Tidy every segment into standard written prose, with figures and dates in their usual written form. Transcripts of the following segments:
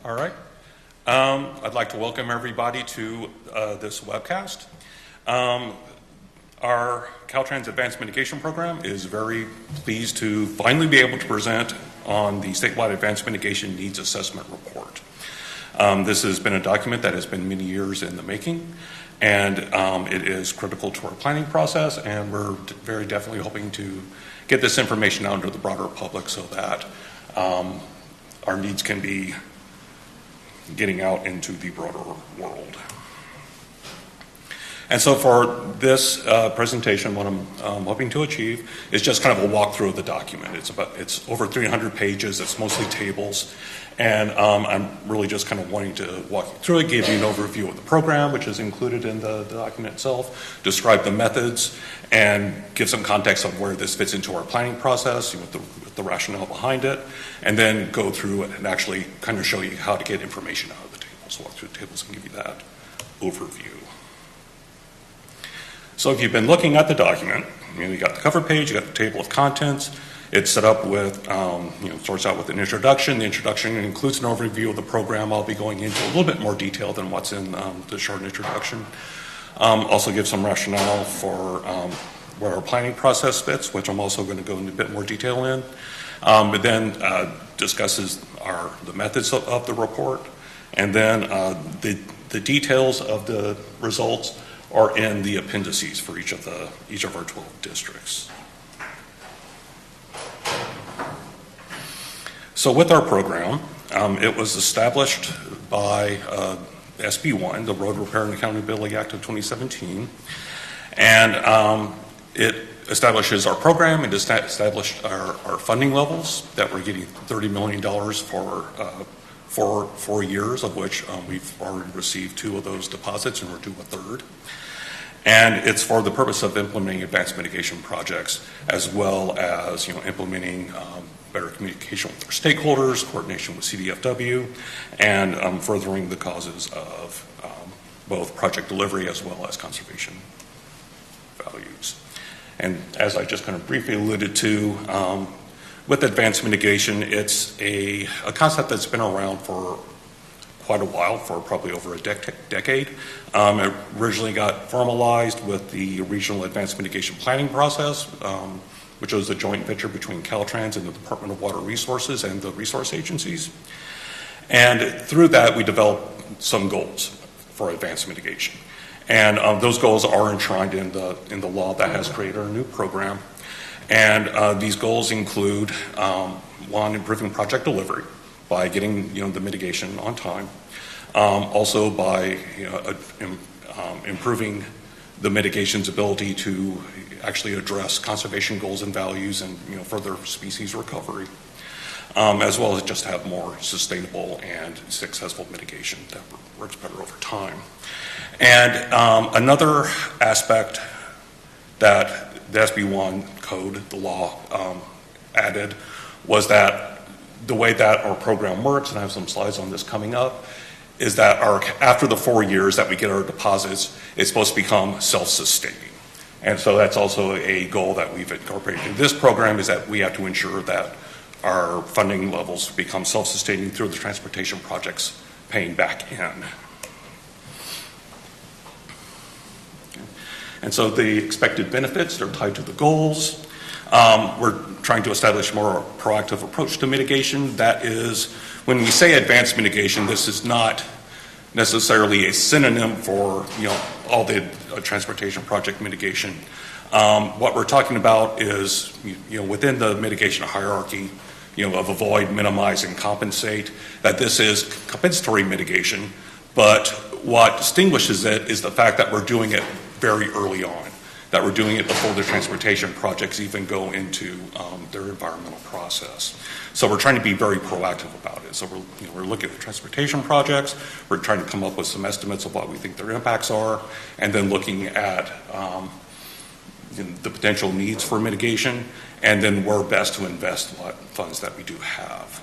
All right. I'd like to welcome everybody to this webcast. Our Caltrans Advanced Mitigation Program is very pleased to finally be able to present on the Statewide Advanced Mitigation Needs Assessment Report. This has been a document that has been many years in the making, and it is critical to our planning process, and we're very definitely hoping to get this information out to the broader public so that our needs can be getting out into the broader world. And so for this presentation, what I'm hoping to achieve is just kind of a walkthrough of the document. It's over 300 pages. It's mostly tables. And I'm really just kind of wanting to walk you through it, give you an overview of the program, which is included in the document itself, describe the methods, and give some context on where this fits into our planning process, with the rationale behind it, and then go through it and actually kind of show you how to get information out of the tables, walk through the tables and give you that overview. So if you've been looking at the document, you got the cover page, you got the table of contents. It's set up with, starts out with an introduction. The introduction includes an overview of the program. I'll be going into a little bit more detail than what's in the short introduction. Also give some rationale for where our planning process fits, which I'm also going to go into a bit more detail in. But then discusses the methods of the report. And then the details of the results are in the appendices for each of our 12 districts. So with our program, it was established by SB1, the Road Repair and Accountability Act of 2017, and it establishes our program. It established our funding levels, that we're getting $30 million for 4 years, of which we've already received 2 of those deposits, and we're due a third. And it's for the purpose of implementing advanced mitigation projects, as well as implementing better communication with our stakeholders, coordination with CDFW, and furthering the causes of both project delivery as well as conservation values. And as I just kind of briefly alluded to, with advanced mitigation, it's a concept that's been around for quite a while, for probably over a decade. It originally got formalized with the Regional Advanced Mitigation Planning process, which was a joint venture between Caltrans and the Department of Water Resources and the resource agencies. And through that, we developed some goals for advanced mitigation. And those goals are enshrined in the law that has created our new program. And these goals include, one, improving project delivery by getting the mitigation on time. Also by improving the mitigation's ability to actually address conservation goals and values and further species recovery, as well as just have more sustainable and successful mitigation that works better over time. And another aspect that the SB1 code, the law, added was that the way that our program works, and I have some slides on this coming up, is that after the 4 years that we get our deposits, it's supposed to become self-sustaining. And so that's also a goal that we've incorporated in this program, is that we have to ensure that our funding levels become self-sustaining through the transportation projects paying back in. And so the expected benefits are tied to the goals. We're trying to establish a more proactive approach to mitigation. That is, when we say advanced mitigation, this is not necessarily a synonym for all the transportation project mitigation. What we're talking about is within the mitigation hierarchy of avoid, minimize, and compensate, that this is compensatory mitigation, but what distinguishes it is the fact that we're doing it very early on, that we're doing it before the transportation projects even go into their environmental process. So we're trying to be very proactive about it. So we're looking at the transportation projects, we're trying to come up with some estimates of what we think their impacts are, and then looking at the potential needs for mitigation, and then where best to invest what funds that we do have.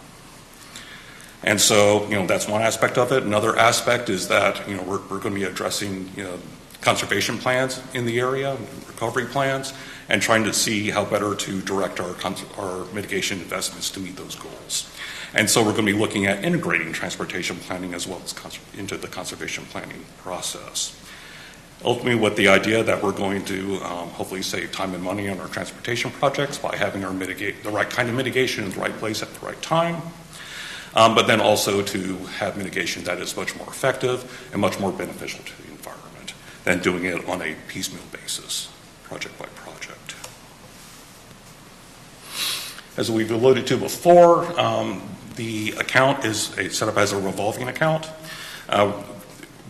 And so, that's one aspect of it. Another aspect is that, we're going to be addressing, conservation plans in the area, recovery plans, and trying to see how better to direct our mitigation investments to meet those goals. And so we're going to be looking at integrating transportation planning as well as into the conservation planning process. Ultimately, with the idea that we're going to hopefully save time and money on our transportation projects by having the right kind of mitigation in the right place at the right time, but then also to have mitigation that is much more effective and much more beneficial to the environment than doing it on a piecemeal basis, project by project. As we've alluded to before, the account is set up as a revolving account.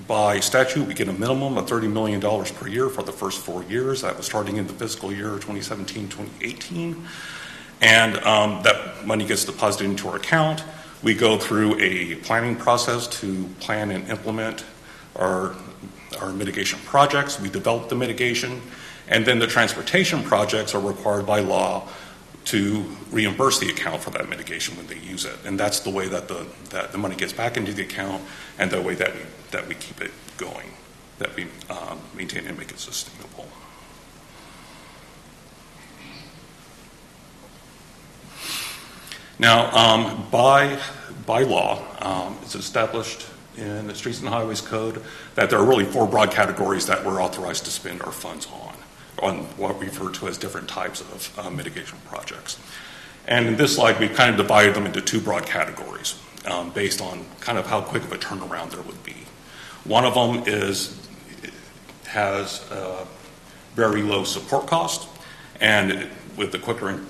By statute, we get a minimum of $30 million per year for the first 4 years. That was starting in the fiscal year 2017-2018. And that money gets deposited into our account. We go through a planning process to plan and implement our mitigation projects. We develop the mitigation. And then the transportation projects are required by law to reimburse the account for that mitigation when they use it. And that's the way that the money gets back into the account, and the way that we keep it going, that we maintain and make it sustainable. Now, by law, it's established in the Streets and Highways Code that there are really 4 broad categories that we're authorized to spend our funds on what we refer to as different types of mitigation projects. And in this slide, we've kind of divided them into 2 broad categories based on kind of how quick of a turnaround there would be. One of them has a very low support cost, and with the quicker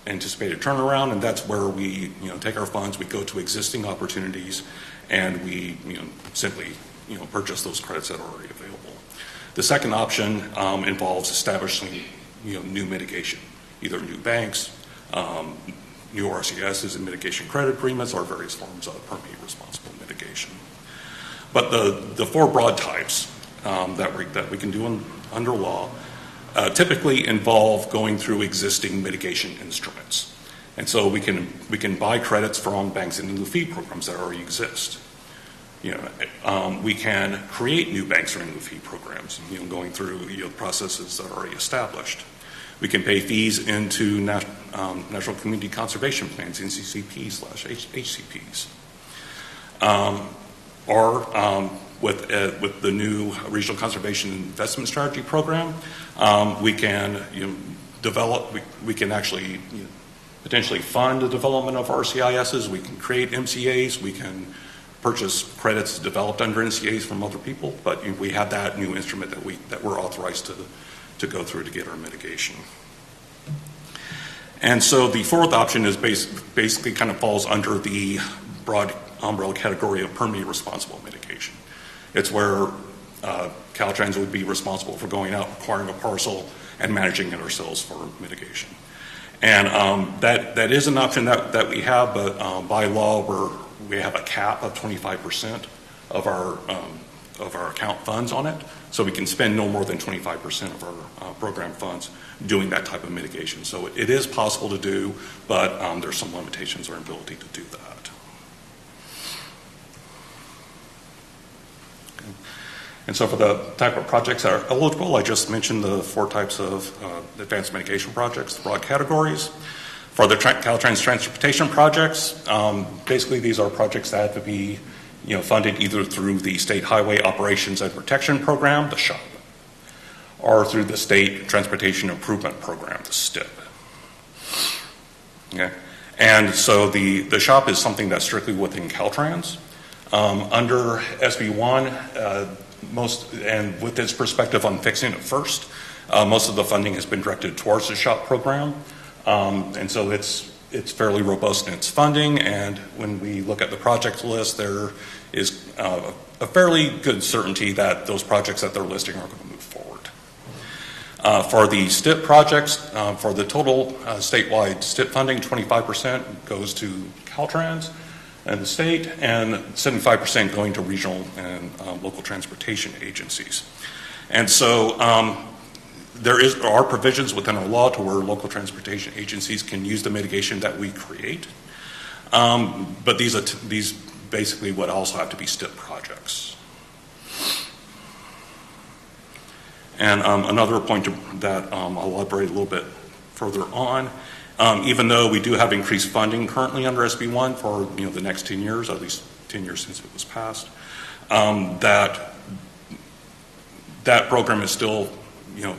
anticipated turnaround, and that's where we take our funds, we go to existing opportunities, and we simply purchase those credits that are already available. The second option involves establishing new mitigation, either new banks, new RCSs and mitigation credit agreements, or various forms of permanent responsible mitigation. But the 4 broad types that we can do under law typically involve going through existing mitigation instruments. And so we can buy credits from banks and lieu fee programs that already exist. We can create new banks or lieu fee programs, going through processes that are already established. We can pay fees into National Community Conservation Plans, NCCPs/HCPs. Or with the new Regional Conservation Investment Strategy Program, we can we can actually potentially fund the development of RCISs. We can create MCAs. We can purchase credits developed under NCAs from other people, but we have that new instrument that we're authorized to go through to get our mitigation. And so the 4th option is basically kind of falls under the broad umbrella category of permanently responsible mitigation. It's where Caltrans would be responsible for going out, acquiring a parcel, and managing it ourselves for mitigation. And that is an option that we have, but by law we have a cap of 25% of our account funds on it, so we can spend no more than 25% of our program funds doing that type of mitigation. So it is possible to do, but there's some limitations on our ability to do that. Okay. And so for the type of projects that are eligible, I just mentioned the 4 types of advanced mitigation projects, the broad categories. For the Caltrans transportation projects, basically these are projects that have to be funded either through the State Highway Operations and Protection Program, the SHOP, or through the State Transportation Improvement Program, the STIP. Okay. And so the SHOP is something that's strictly within Caltrans. Under SB1, and with its perspective on fixing it first, most of the funding has been directed towards the SHOP program. And so it's fairly robust in its funding, and when we look at the project list, there is a fairly good certainty that those projects that they're listing are going to move forward. For the STIP projects, for the total statewide STIP funding, 25% goes to Caltrans and the state, and 75% going to regional and local transportation agencies. And so there are provisions within our law to where local transportation agencies can use the mitigation that we create, but these basically would also have to be STIP projects. And another point that I'll elaborate a little bit further on, even though we do have increased funding currently under SB1 for the next 10 years, at least 10 years since it was passed, that program is still,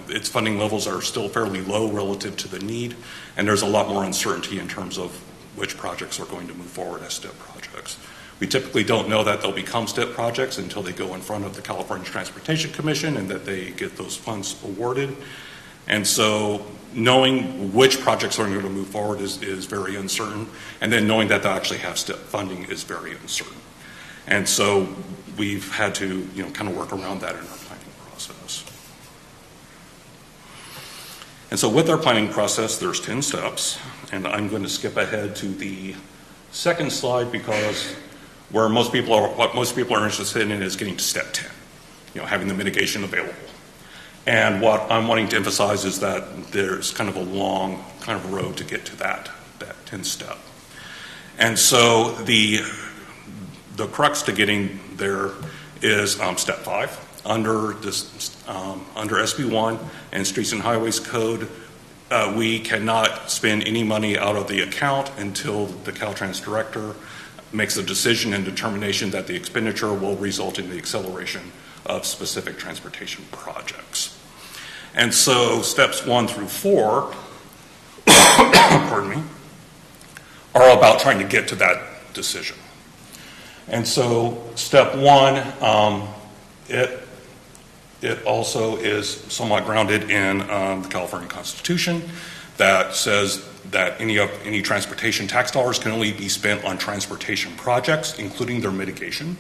its funding levels are still fairly low relative to the need, and there's a lot more uncertainty in terms of which projects are going to move forward as STEP projects. We typically don't know that they'll become STEP projects until they go in front of the California Transportation Commission and that they get those funds awarded. And so knowing which projects are going to move forward is very uncertain, and then knowing that they'll actually have STEP funding is very uncertain. And so we've had to kind of work around that in our planning process. And so with our planning process, there's 10 steps, and I'm going to skip ahead to the second slide because what most people are interested in is getting to step 10, having the mitigation available. And what I'm wanting to emphasize is that there's kind of a long kind of road to get to that 10th step. And so the crux to getting there is step 5. Under SB1 and Streets and Highways Code, we cannot spend any money out of the account until the Caltrans director makes a decision and determination that the expenditure will result in the acceleration of specific transportation projects. And so steps 1 through 4 pardon me, are about trying to get to that decision. And so step 1, it also is somewhat grounded in the California Constitution that says that any transportation tax dollars can only be spent on transportation projects, including their mitigation.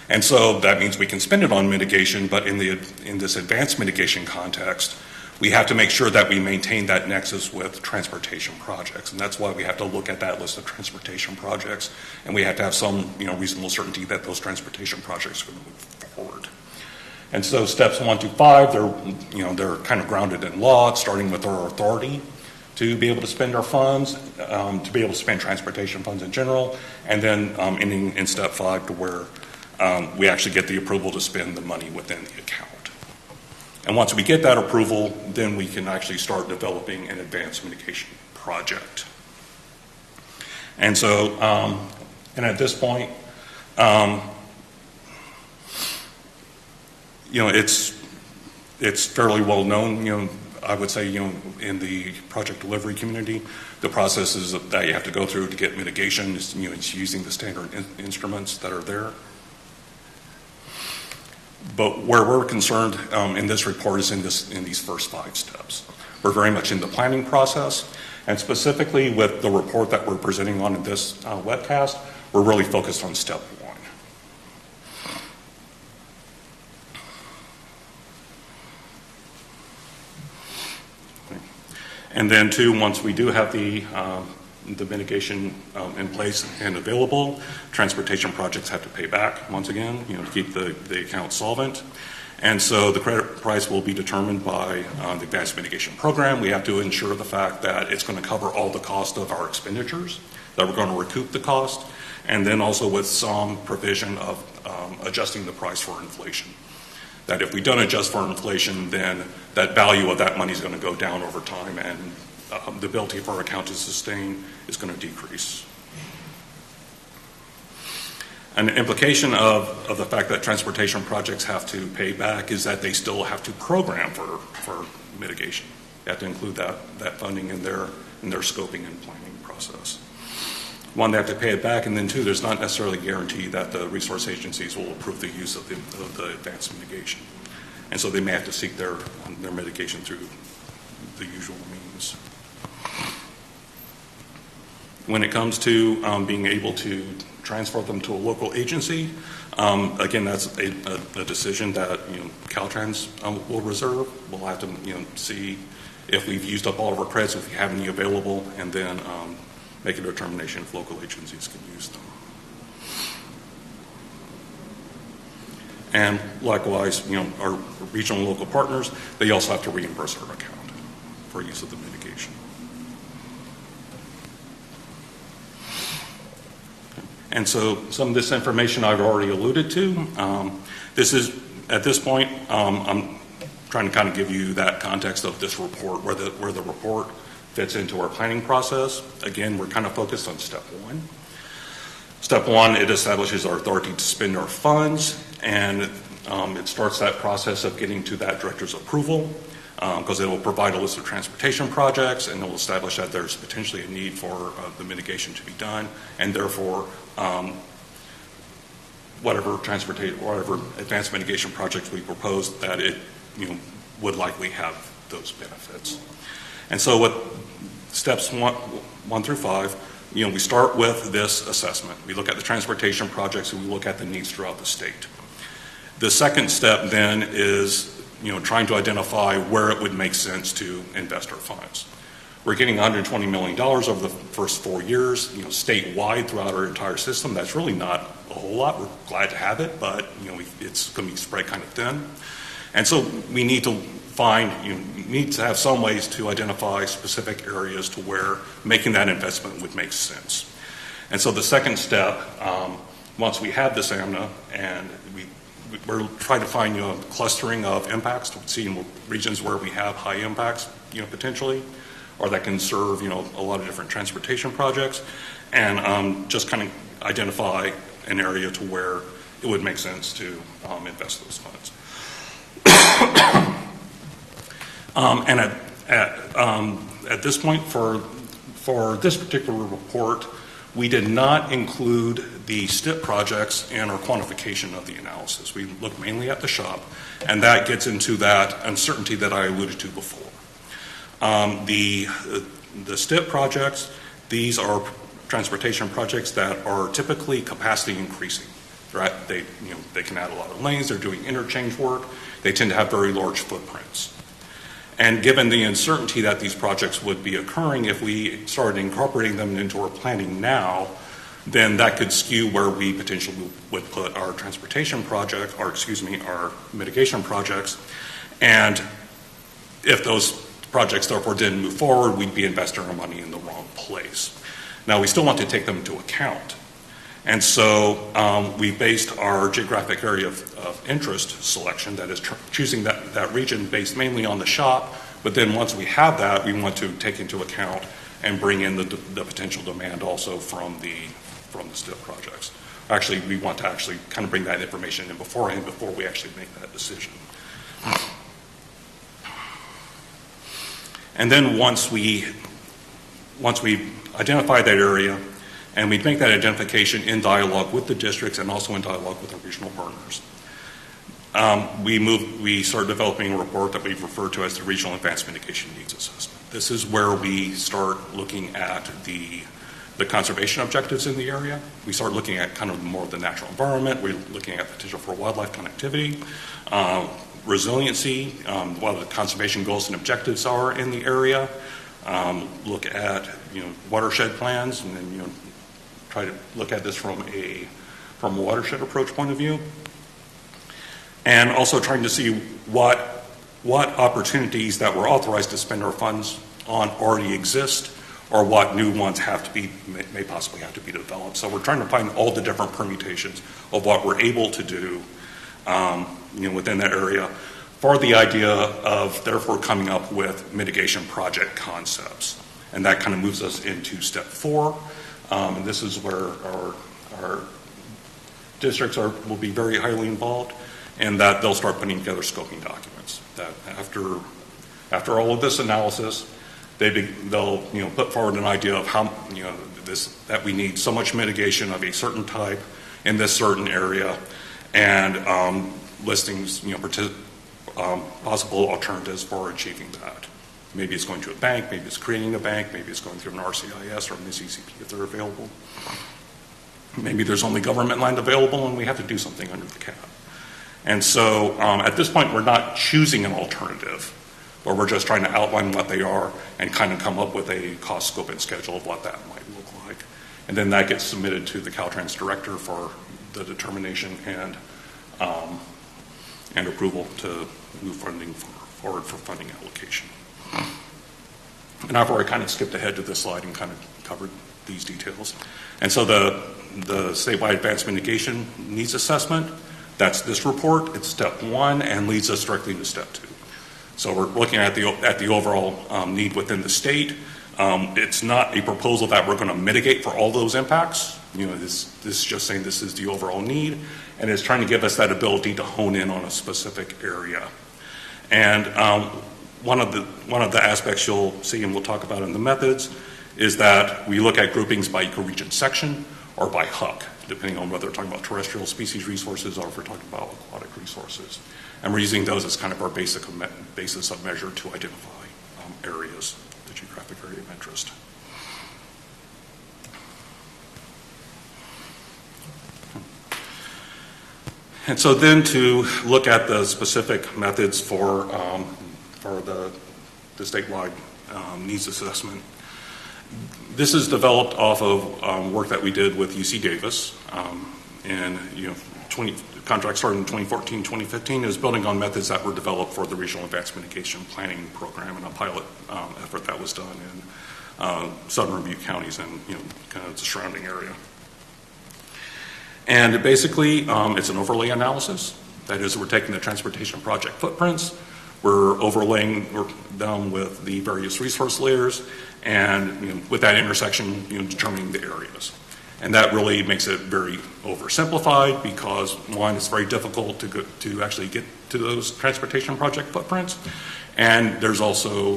And so that means we can spend it on mitigation, but in this advanced mitigation context, we have to make sure that we maintain that nexus with transportation projects. And that's why we have to look at that list of transportation projects, and we have to have some reasonable certainty that those transportation projects are going to move forward. And so steps 1 through 5, they're kind of grounded in law, starting with our authority to be able to spend our funds, to be able to spend transportation funds in general, and then ending in step 5 to where we actually get the approval to spend the money within the account. And once we get that approval, then we can actually start developing an advanced mitigation project. And so, and at this point, it's fairly well known, I would say, in the project delivery community, the processes that you have to go through to get mitigation is, it's using the standard instruments that are there. But where we're concerned in this report is in these first 5 steps. We're very much in the planning process, and specifically with the report that we're presenting on in this webcast, we're really focused on step 1. Okay. And then 2, once we do have the mitigation in place and available, transportation projects have to pay back once again, to keep the account solvent. And so the credit price will be determined by the advanced mitigation program. We have to ensure the fact that it's going to cover all the cost of our expenditures, that we're going to recoup the cost, and then also with some provision of adjusting the price for inflation. That if we don't adjust for inflation, then that value of that money is going to go down over time, and the ability for our account to sustain is going to decrease. An implication of the fact that transportation projects have to pay back is that they still have to program for mitigation. They have to include that funding in their scoping and planning process. One, they have to pay it back, and then 2, there's not necessarily a guarantee that the resource agencies will approve the use of the advanced mitigation. And so they may have to seek their mitigation through the usual means. When it comes to being able to transfer them to a local agency, again, that's a decision that Caltrans will reserve. We'll have to see if we've used up all of our credits, if we have any available, and then make a determination if local agencies can use them. And likewise, our regional and local partners, they also have to reimburse our account for use of the mitigation. And so some of this information I've already alluded to. This is, at this point, I'm trying to kind of give you that context of this report, where the report fits into our planning process. Again, we're kind of focused on step one. Step one, it establishes our authority to spend our funds, and it starts that process of getting to that director's approval, because it will provide a list of transportation projects, and it will establish that there's potentially a need for the mitigation to be done, and therefore whatever advanced mitigation projects we propose, that it would likely have those benefits. And so with steps one through five, we start with this assessment. We look at the transportation projects and we look at the needs throughout the state. The second step then is trying to identify where it would make sense to invest our funds. We're getting $120 million over the first 4 years, statewide throughout our entire system. That's really not a whole lot. We're glad to have it, but it's going to be spread kind of thin. And so we need to have some ways to identify specific areas to where making that investment would make sense. And so the second step, once we have this AMNA, and we're trying to find a clustering of impacts, to see regions where we have high impacts, potentially, or that can serve a lot of different transportation projects, and just kind of identify an area to where it would make sense to invest those funds. And at this point, for this particular report, we did not include the STIP projects in our quantification of the analysis. We looked mainly at the shop, and that gets into that uncertainty that I alluded to before. The STIP projects, these are transportation projects that are typically capacity increasing. Right? They can add a lot of lanes. They're doing interchange work. They tend to have very large footprints. And given the uncertainty that these projects would be occurring, if we started incorporating them into our planning now, then that could skew where we potentially would put our transportation project, or our mitigation projects. And if those projects therefore didn't move forward, we'd be investing our money in the wrong place. Now, we still want to take them into account. And so we based our geographic area of interest selection, that is choosing that region based mainly on the shop, but then once we have that, we want to take into account and bring in the potential demand also from the STIP projects. Actually, we want to actually kind of bring that information in beforehand before we actually make that decision. And then once we identify that area, and we make that identification in dialogue with the districts and also in dialogue with our regional partners, we start developing a report that we've referred to as the Regional Advanced Mitigation Needs Assessment. This is where we start looking at the conservation objectives in the area. We start looking at kind of more of the natural environment. We're looking at potential for wildlife connectivity, resiliency, what the conservation goals and objectives are in the area. Look at watershed plans, and then try to look at this from a watershed approach point of view, and also trying to see what opportunities that we're authorized to spend our funds on already exist, or what new ones may possibly have to be developed. So we're trying to find all the different permutations of what we're able to do within that area, for the idea of therefore coming up with mitigation project concepts. And that kind of moves us into step 4. And this is where our districts will be very highly involved, and that they'll start putting together scoping documents. That after all of this analysis, they'll put forward an idea of how that we need so much mitigation of a certain type in this certain area, and listings possible alternatives for achieving that. Maybe it's going to a bank, maybe it's creating a bank, maybe it's going through an RCIS or an ECP if they're available. Maybe there's only government land available and we have to do something under the cap. And so at this point, we're not choosing an alternative, but we're just trying to outline what they are and kind of come up with a cost, scope, and schedule of what that might look like. And then that gets submitted to the Caltrans director for the determination and approval to move funding forward for funding allocation. And I've already kind of skipped ahead to this slide and kind of covered these details. And so the statewide advanced mitigation needs assessment, that's this report. It's step 1 and leads us directly to step 2. So we're looking at the overall need within the state. It's not a proposal that we're going to mitigate for all those impacts. This is just saying this is the overall need, and it's trying to give us that ability to hone in on a specific area. And one of the aspects you'll see, and we'll talk about in the methods, is that we look at groupings by ecoregion section or by HUC, depending on whether we're talking about terrestrial species resources or if we're talking about aquatic resources. And we're using those as kind of our basis of measure to identify areas, the geographic area of interest. And so then to look at the specific methods for the statewide needs assessment. This is developed off of work that we did with UC Davis, and contract started in 2014, 2015. is building on methods that were developed for the Regional Advanced Mitigation Planning Program and a pilot effort that was done in southern Butte counties and kind of the surrounding area. And basically, it's an overlay analysis. That is, we're taking the transportation project footprints, we're overlaying them with the various resource layers, and with that intersection, determining the areas. And that really makes it very oversimplified because, one, it's very difficult to actually get to those transportation project footprints. And there's also,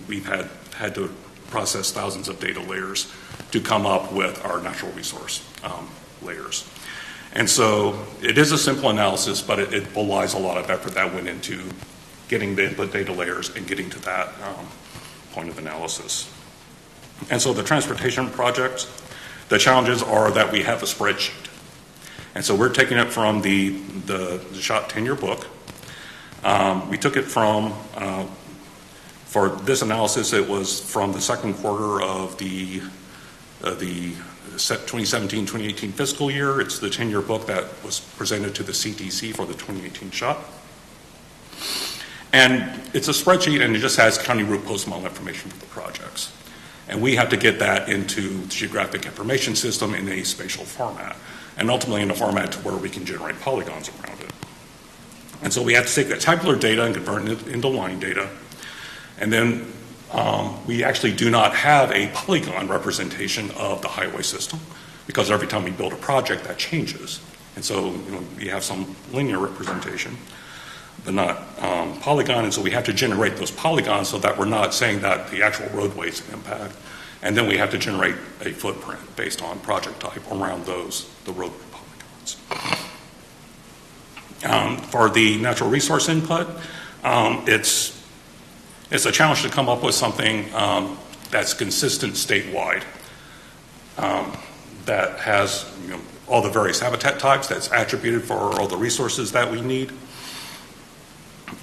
we've had to process thousands of data layers to come up with our natural resource layers. And so it is a simple analysis, but it belies a lot of effort that went into getting the input data layers and getting to that point of analysis. And so the transportation projects, the challenges are that we have a spreadsheet. And so we're taking it from the SHOT 10-year book. We took it from, for this analysis, it was from the second quarter of the 2017-2018 fiscal year. It's the 10-year book that was presented to the CTC for the 2018 SHOT. And it's a spreadsheet, and it just has county route post-model information for the projects. And we have to get that into the geographic information system in a spatial format, and ultimately in a format to where we can generate polygons around it. And so we have to take that tabular data and convert it into line data. And then we actually do not have a polygon representation of the highway system, because every time we build a project, that changes. And so we have some linear representation, but not polygon. And so we have to generate those polygons so that we're not saying that the actual roadway is an impact. And then we have to generate a footprint based on project type around the roadway polygons. For the natural resource input, it's a challenge to come up with something that's consistent statewide, that has all the various habitat types, that's attributed for all the resources that we need.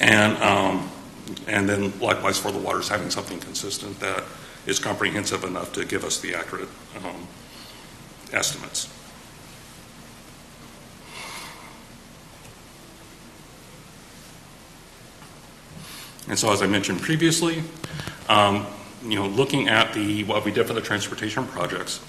And then likewise for the waters, having something consistent that is comprehensive enough to give us the accurate estimates. And so as I mentioned previously, looking at what we did for the transportation projects,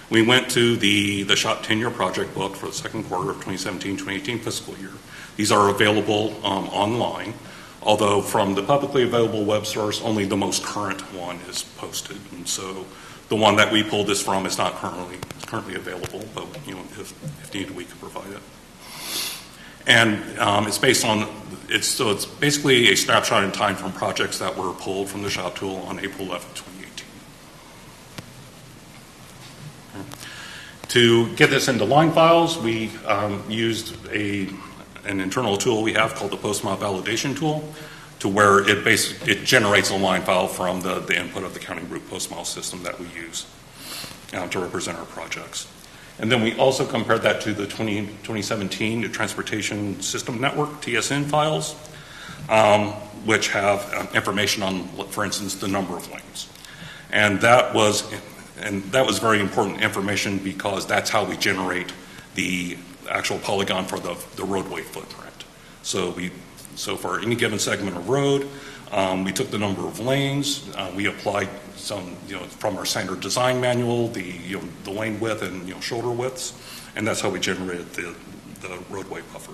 we went to the SHOT 10-year project book for the second quarter of 2017-2018 fiscal year. These are available online, although from the publicly available web source, only the most current one is posted. And so the one that we pulled this from is not currently available, but if needed, we could provide it. And it's based on, it's basically a snapshot in time from projects that were pulled from the SHOT tool on April 11, 2018. To get this into line files, we used an internal tool we have called the post-mod validation tool, to where it generates a line file from the input of the county route post-model system that we use to represent our projects. And then we also compared that to the 2017 Transportation System Network, TSN files, which have information on, for instance, the number of lanes. And that was very important information because that's how we generate the actual polygon for the roadway footprint. So for any given segment of road, we took the number of lanes, we applied some, from our standard design manual, the lane width and shoulder widths, and that's how we generated the roadway buffer.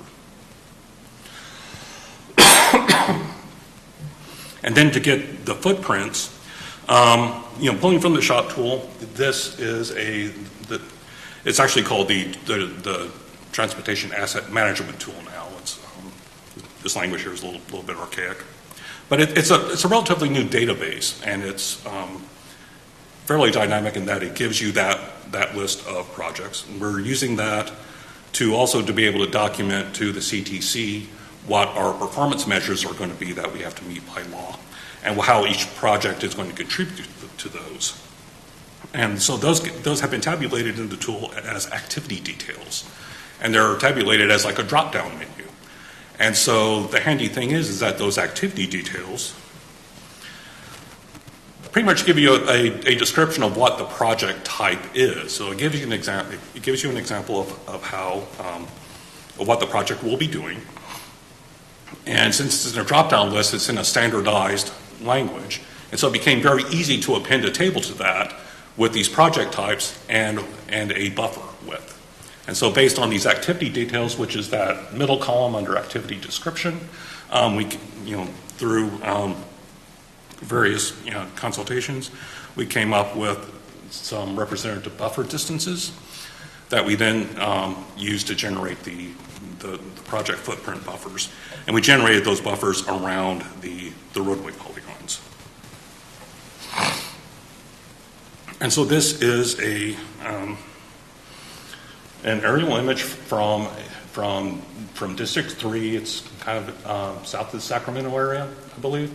And then to get the footprints, pulling from the shop tool, this is it's actually called the Transportation Asset Management tool now. This language here is a little bit archaic. But it's a relatively new database, and it's fairly dynamic in that it gives you that list of projects. And we're using that to be able to document to the CTC what our performance measures are going to be that we have to meet by law, and how each project is going to contribute to those. And so those have been tabulated in the tool as activity details, and they're tabulated as like a drop-down menu. And so the handy thing is that those activity details pretty much give you a description of what the project type is. So it gives you an example. It gives you an example of how of what the project will be doing. And since it's in a drop-down list, it's in a standardized language, and so it became very easy to append a table to that with these project types and a buffer width. And so based on these activity details, which is that middle column under activity description, through various consultations, we came up with some representative buffer distances that we then used to generate the project footprint buffers. And we generated those buffers around the roadway polygons. And so this is an aerial image from District 3. It's kind of south of the Sacramento area, I believe.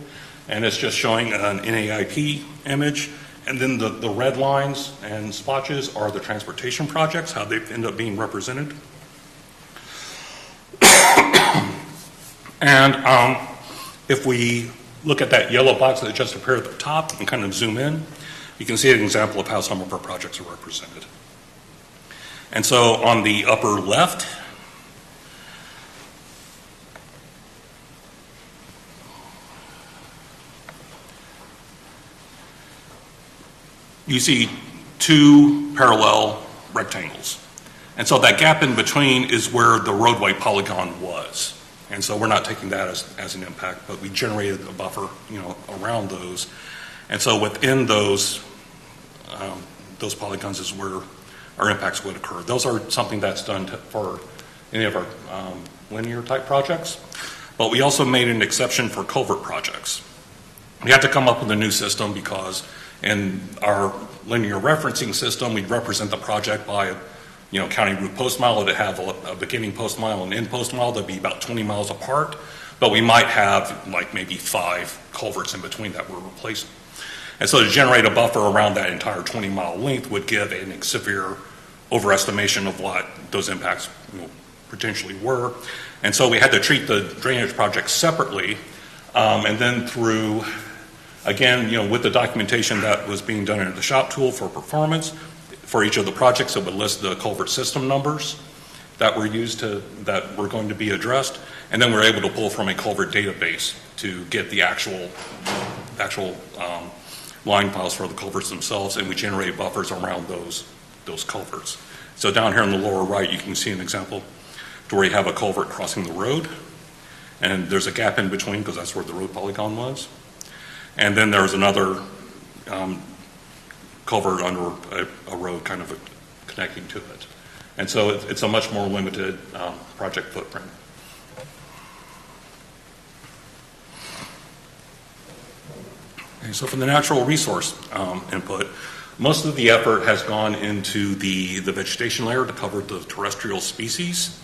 And it's just showing an NAIP image. And then the red lines and splotches are the transportation projects, how they end up being represented. And if we look at that yellow box that just appeared at the top and kind of zoom in, you can see an example of how some of our projects are represented. And so on the upper left, you see two parallel rectangles. And so that gap in between is where the roadway polygon was. And so we're not taking that as an impact, but we generated a buffer, around those. And so within those polygons is where our impacts would occur. Those are something that's done for any of our linear type projects. But we also made an exception for culvert projects. We had to come up with a new system because in our linear referencing system, we'd represent the project by county route post mile. It'd have a beginning post mile and end post mile that'd be about 20 miles apart, but we might have like maybe 5 culverts in between that we're replacing. And so to generate a buffer around that entire 20-mile length would give a severe overestimation of what those impacts potentially were. And so we had to treat the drainage project separately, and then through, again, with the documentation that was being done in the shop tool for performance, for each of the projects, it would list the culvert system numbers that were used that were going to be addressed, and then we're able to pull from a culvert database to get the actual line files for the culverts themselves, and we generate buffers around those culverts. So down here in the lower right, you can see an example to where you have a culvert crossing the road, and there's a gap in between because that's where the road polygon was, and then there's another culvert under a road kind of connecting to it. And so it's a much more limited project footprint. Okay, so for the natural resource input, most of the effort has gone into the vegetation layer to cover the terrestrial species.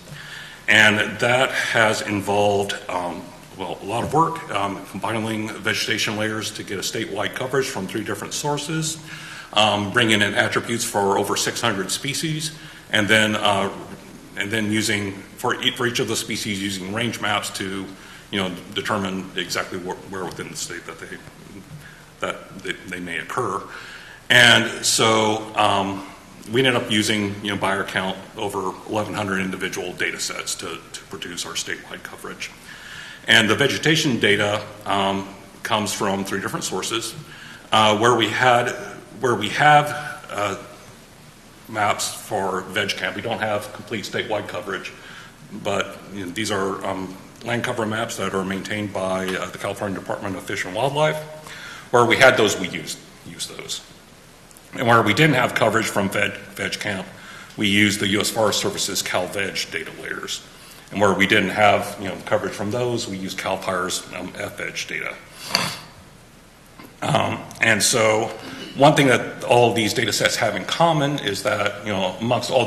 And that has involved a lot of work, compiling vegetation layers to get a statewide coverage from 3 different sources, bringing in attributes for over 600 species, and then using for each of the species using range maps to determine exactly where within the state that they may occur. And so we ended up using by our count over 1,100 individual data sets to produce our statewide coverage. And the vegetation data comes from 3 different sources where we have maps for VegCamp. We don't have complete statewide coverage, but these are land cover maps that are maintained by the California Department of Fish and Wildlife. Where we had those, we used those. And where we didn't have coverage from Veg Camp, we used the U.S. Forest Service's CalVeg data layers. And where we didn't have coverage from those, we used Cal Fire's FVeg data. And so one thing that all of these data sets have in common is that amongst all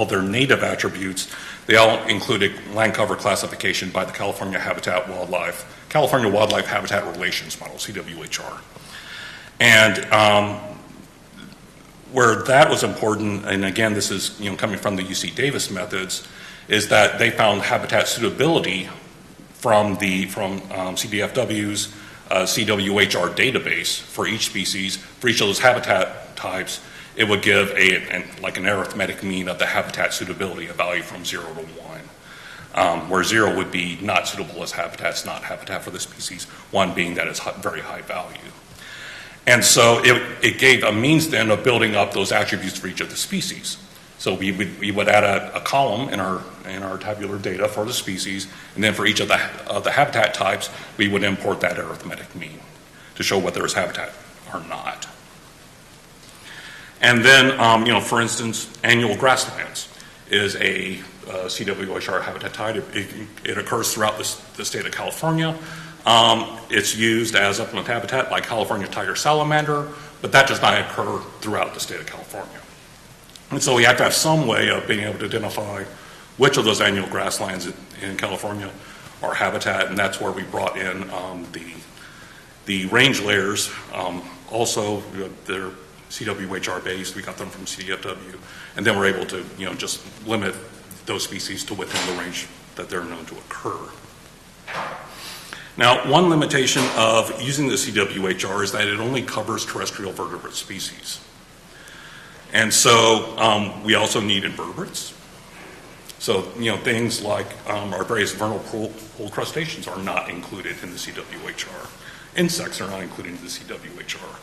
their native attributes, they all included land cover classification by the California Wildlife Habitat Relations Model, CWHR. And where that was important, and again this is coming from the UC Davis methods, is that they found habitat suitability from CDFW's CWHR database for each species. For each of those habitat types, it would give an arithmetic mean of the habitat suitability, a value from 0 to 1, where 0 would be not suitable as habitats, not habitat for the species, 1 being that it's very high value. And so it gave a means then of building up those attributes for each of the species. So we would add a column in our tabular data for the species, and then for each of the habitat types, we would import that arithmetic mean to show whether it's habitat or not. And then, for instance, annual grasslands is a CWHR habitat type. It occurs throughout the state of California. It's used as upland habitat by California tiger salamander, but that does not occur throughout the state of California. And so we have to have some way of being able to identify which of those annual grasslands in California are habitat, and that's where we brought in the range layers. Also, they're CWHR based. We got them from CDFW, and then we're able to just limit those species to within the range that they're known to occur. Now, one limitation of using the CWHR is that it only covers terrestrial vertebrate species. And so we also need invertebrates. So, things like our various vernal pool crustaceans are not included in the CWHR. Insects are not included in the CWHR.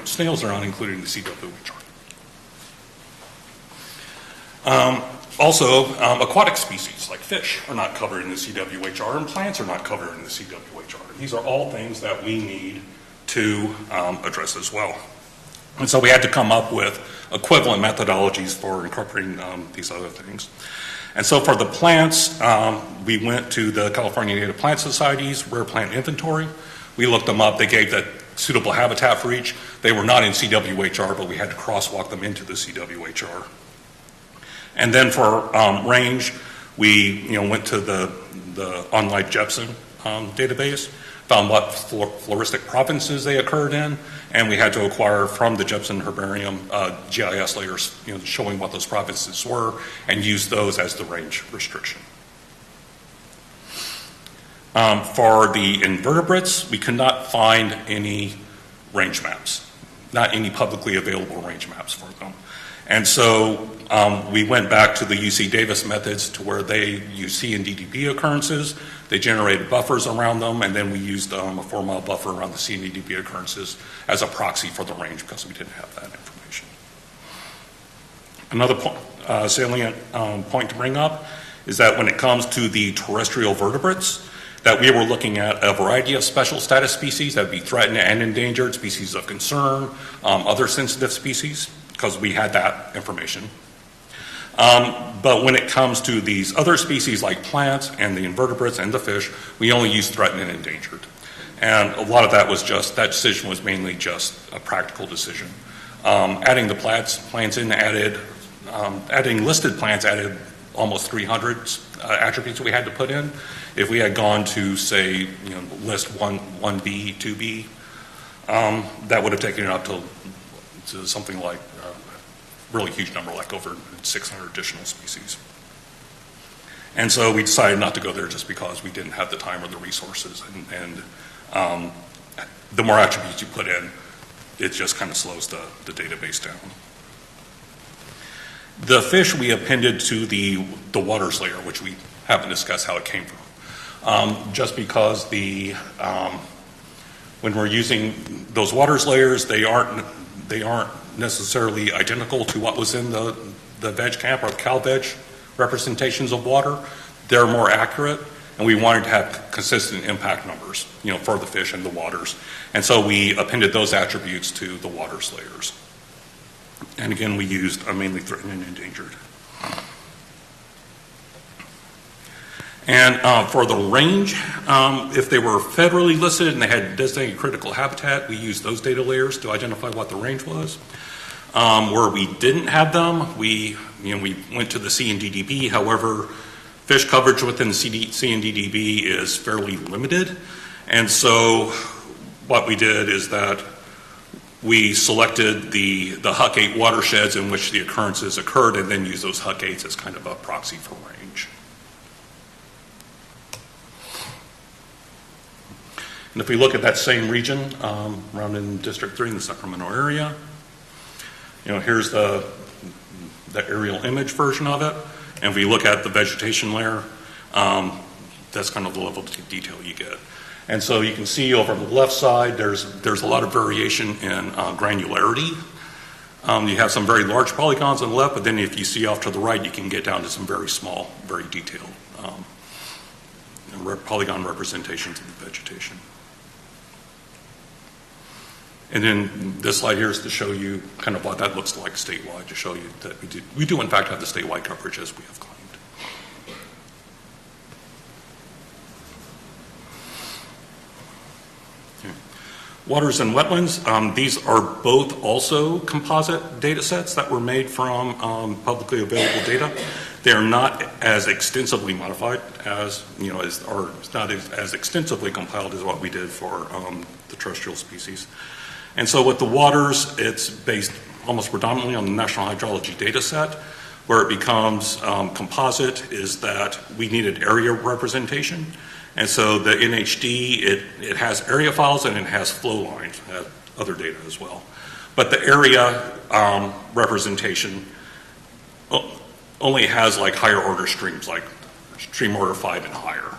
Snails are not included in the CWHR. Also, aquatic species like fish are not covered in the CWHR, and plants are not covered in the CWHR. These are all things that we need to address as well. And so we had to come up with equivalent methodologies for incorporating these other things. And so for the plants, we went to the California Native Plant Society's rare plant inventory. We looked them up. They gave that suitable habitat for each. They were not in CWHR, but we had to crosswalk them into the CWHR. And then for range, we went to the OnLife Jepson database, found what floristic provinces they occurred in, and we had to acquire from the Jepson Herbarium GIS layers showing what those provinces were, and use those as the range restriction. For the invertebrates, we could not find any range maps, not any publicly available range maps for them. And so we went back to the UC Davis methods to where they use C and DDP occurrences. They generated buffers around them, and then we used a 4-mile buffer around the C and DDP occurrences as a proxy for the range because we didn't have that information. Another salient point to bring up is that when it comes to the terrestrial vertebrates, that we were looking at a variety of special status species that would be threatened and endangered, species of concern, other sensitive species, because we had that information. But when it comes to these other species like plants and the invertebrates and the fish, we only use threatened and endangered. And a lot of that was that decision was mainly just a practical decision. Adding the plants in adding listed plants added almost 300 attributes we had to put in. If we had gone to, say, list 1B, 2B, that would have taken it up to something like a really huge number, like over 600 additional species. And so we decided not to go there just because we didn't have the time or the resources. And the more attributes you put in, it just kind of slows the database down. The fish we appended to the waters layer, which we haven't discussed how it came from. Just because when we're using those waters layers, they aren't necessarily identical to what was in the veg camp or CalVeg representations of water, they're more accurate, and we wanted to have consistent impact numbers, for the fish and the waters. And so we appended those attributes to the waters layers. And again, we used mainly threatened and endangered. And for the range, if they were federally listed and they had designated critical habitat, we used those data layers to identify what the range was. Where we didn't have them, we went to the CNDDB. However, fish coverage within the CNDDB is fairly limited. And so what we did is that we selected the HUC 8 watersheds in which the occurrences occurred and then used those HUC 8s as kind of a proxy for range. And if we look at that same region around in District 3 in the Sacramento area, here's the aerial image version of it. And if we look at the vegetation layer, that's kind of the level of detail you get. And so you can see over the left side, there's a lot of variation in granularity. You have some very large polygons on the left, but then if you see off to the right, you can get down to some very small, very detailed polygon representations of the vegetation. And then this slide here is to show you kind of what that looks like statewide, to show you that we do in fact have the statewide coverage as we have claimed. Okay. Waters and wetlands, these are both also composite data sets that were made from publicly available data. They are not as extensively modified as, or it's not as extensively compiled as what we did for the terrestrial species. And so with the waters, it's based almost predominantly on the National Hydrology data set. Where it becomes composite is that we needed area representation. And so the NHD, it has area files and it has flow lines, other data as well. But the area representation only has like higher order streams, like stream order 5 and higher.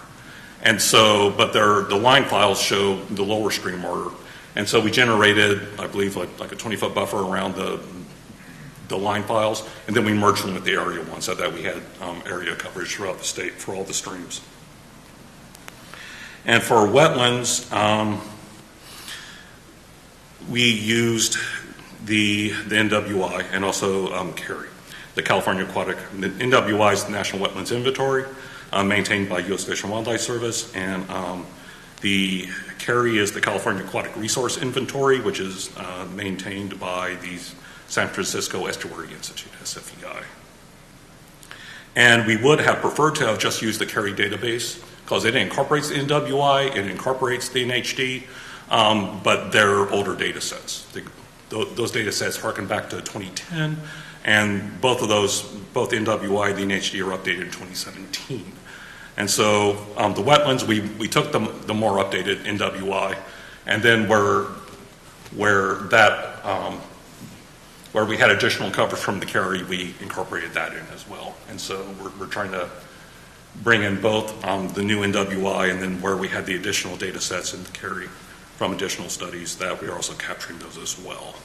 And so, but the line files show the lower stream order. And so we generated, I believe, like a 20-foot buffer around the line files, and then we merged them with the area one so that we had area coverage throughout the state for all the streams. And for wetlands, we used the NWI and also CARI, the California Aquatic. The NWI is the National Wetlands Inventory, maintained by U.S. Fish and Wildlife Service, and the CARI is the California Aquatic Resource Inventory, which is maintained by the San Francisco Estuary Institute, SFEI. And we would have preferred to have just used the CARI database because it incorporates the NWI, it incorporates the NHD, but they're older data sets. Those data sets harken back to 2010, and both NWI and the NHD are updated in 2017. And so the wetlands, we took the more updated NWI, and then where we had additional coverage from the CARI, we incorporated that in as well. And so we're trying to bring in both the new NWI and then where we had the additional data sets in the CARI from additional studies, that we are also capturing those as well.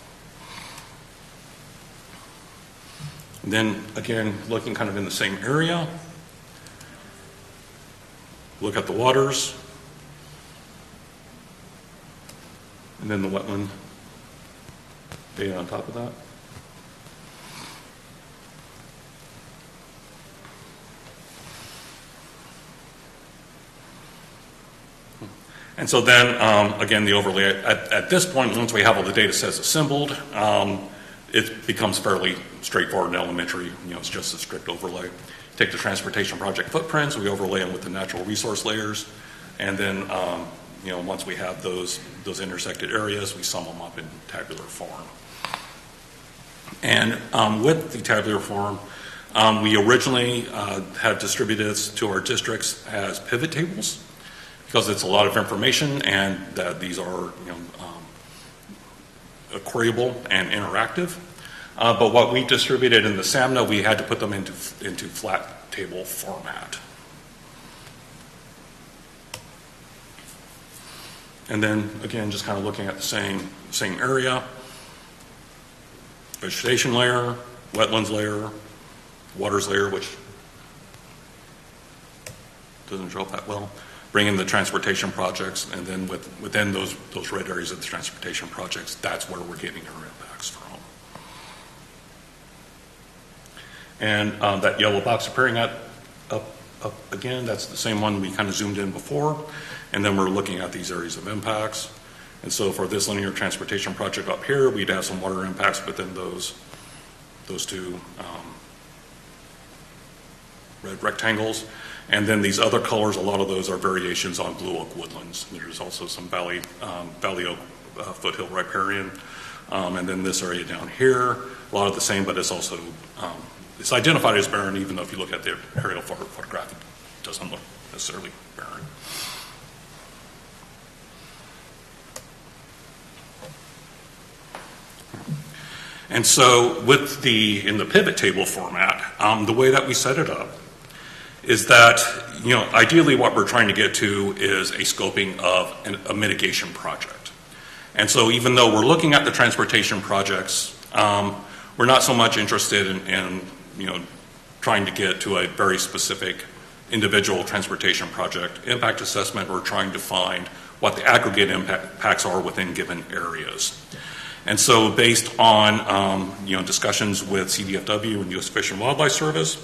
And then again, looking kind of in the same area, look at the waters, and then the wetland data on top of that. And so then, again, the overlay, at this point, once we have all the data sets assembled, it becomes fairly straightforward and elementary. It's just a strict overlay. Take the transportation project footprints, we overlay them with the natural resource layers, and then, once we have those intersected areas, we sum them up in tabular form. And with the tabular form, we originally had distributed this to our districts as pivot tables, because it's a lot of information and that these are queryable and interactive. But what we distributed in the SAMNA, we had to put them into flat table format. And then again, just kind of looking at the same area, vegetation layer, wetlands layer, waters layer, which doesn't show up that well. Bring in the transportation projects, and then within those red areas of the transportation projects, that's where we're getting our impacts from. And that yellow box appearing up again, that's the same one we kind of zoomed in before. And then we're looking at these areas of impacts. And so for this linear transportation project up here, we'd have some water impacts within those two red rectangles. And then these other colors, a lot of those are variations on blue oak woodlands. There's also some valley oak foothill riparian. And then this area down here, a lot of the same, but it's also, it's identified as barren, even though if you look at the aerial photograph, it doesn't look necessarily barren. And so with in the pivot table format, the way that we set it up is that, ideally what we're trying to get to is a scoping of a mitigation project. And so even though we're looking at the transportation projects, we're not so much interested in trying to get to a very specific individual transportation project impact assessment. We're trying to find what the aggregate impacts are within given areas. And so based on discussions with CDFW and U.S. Fish and Wildlife Service,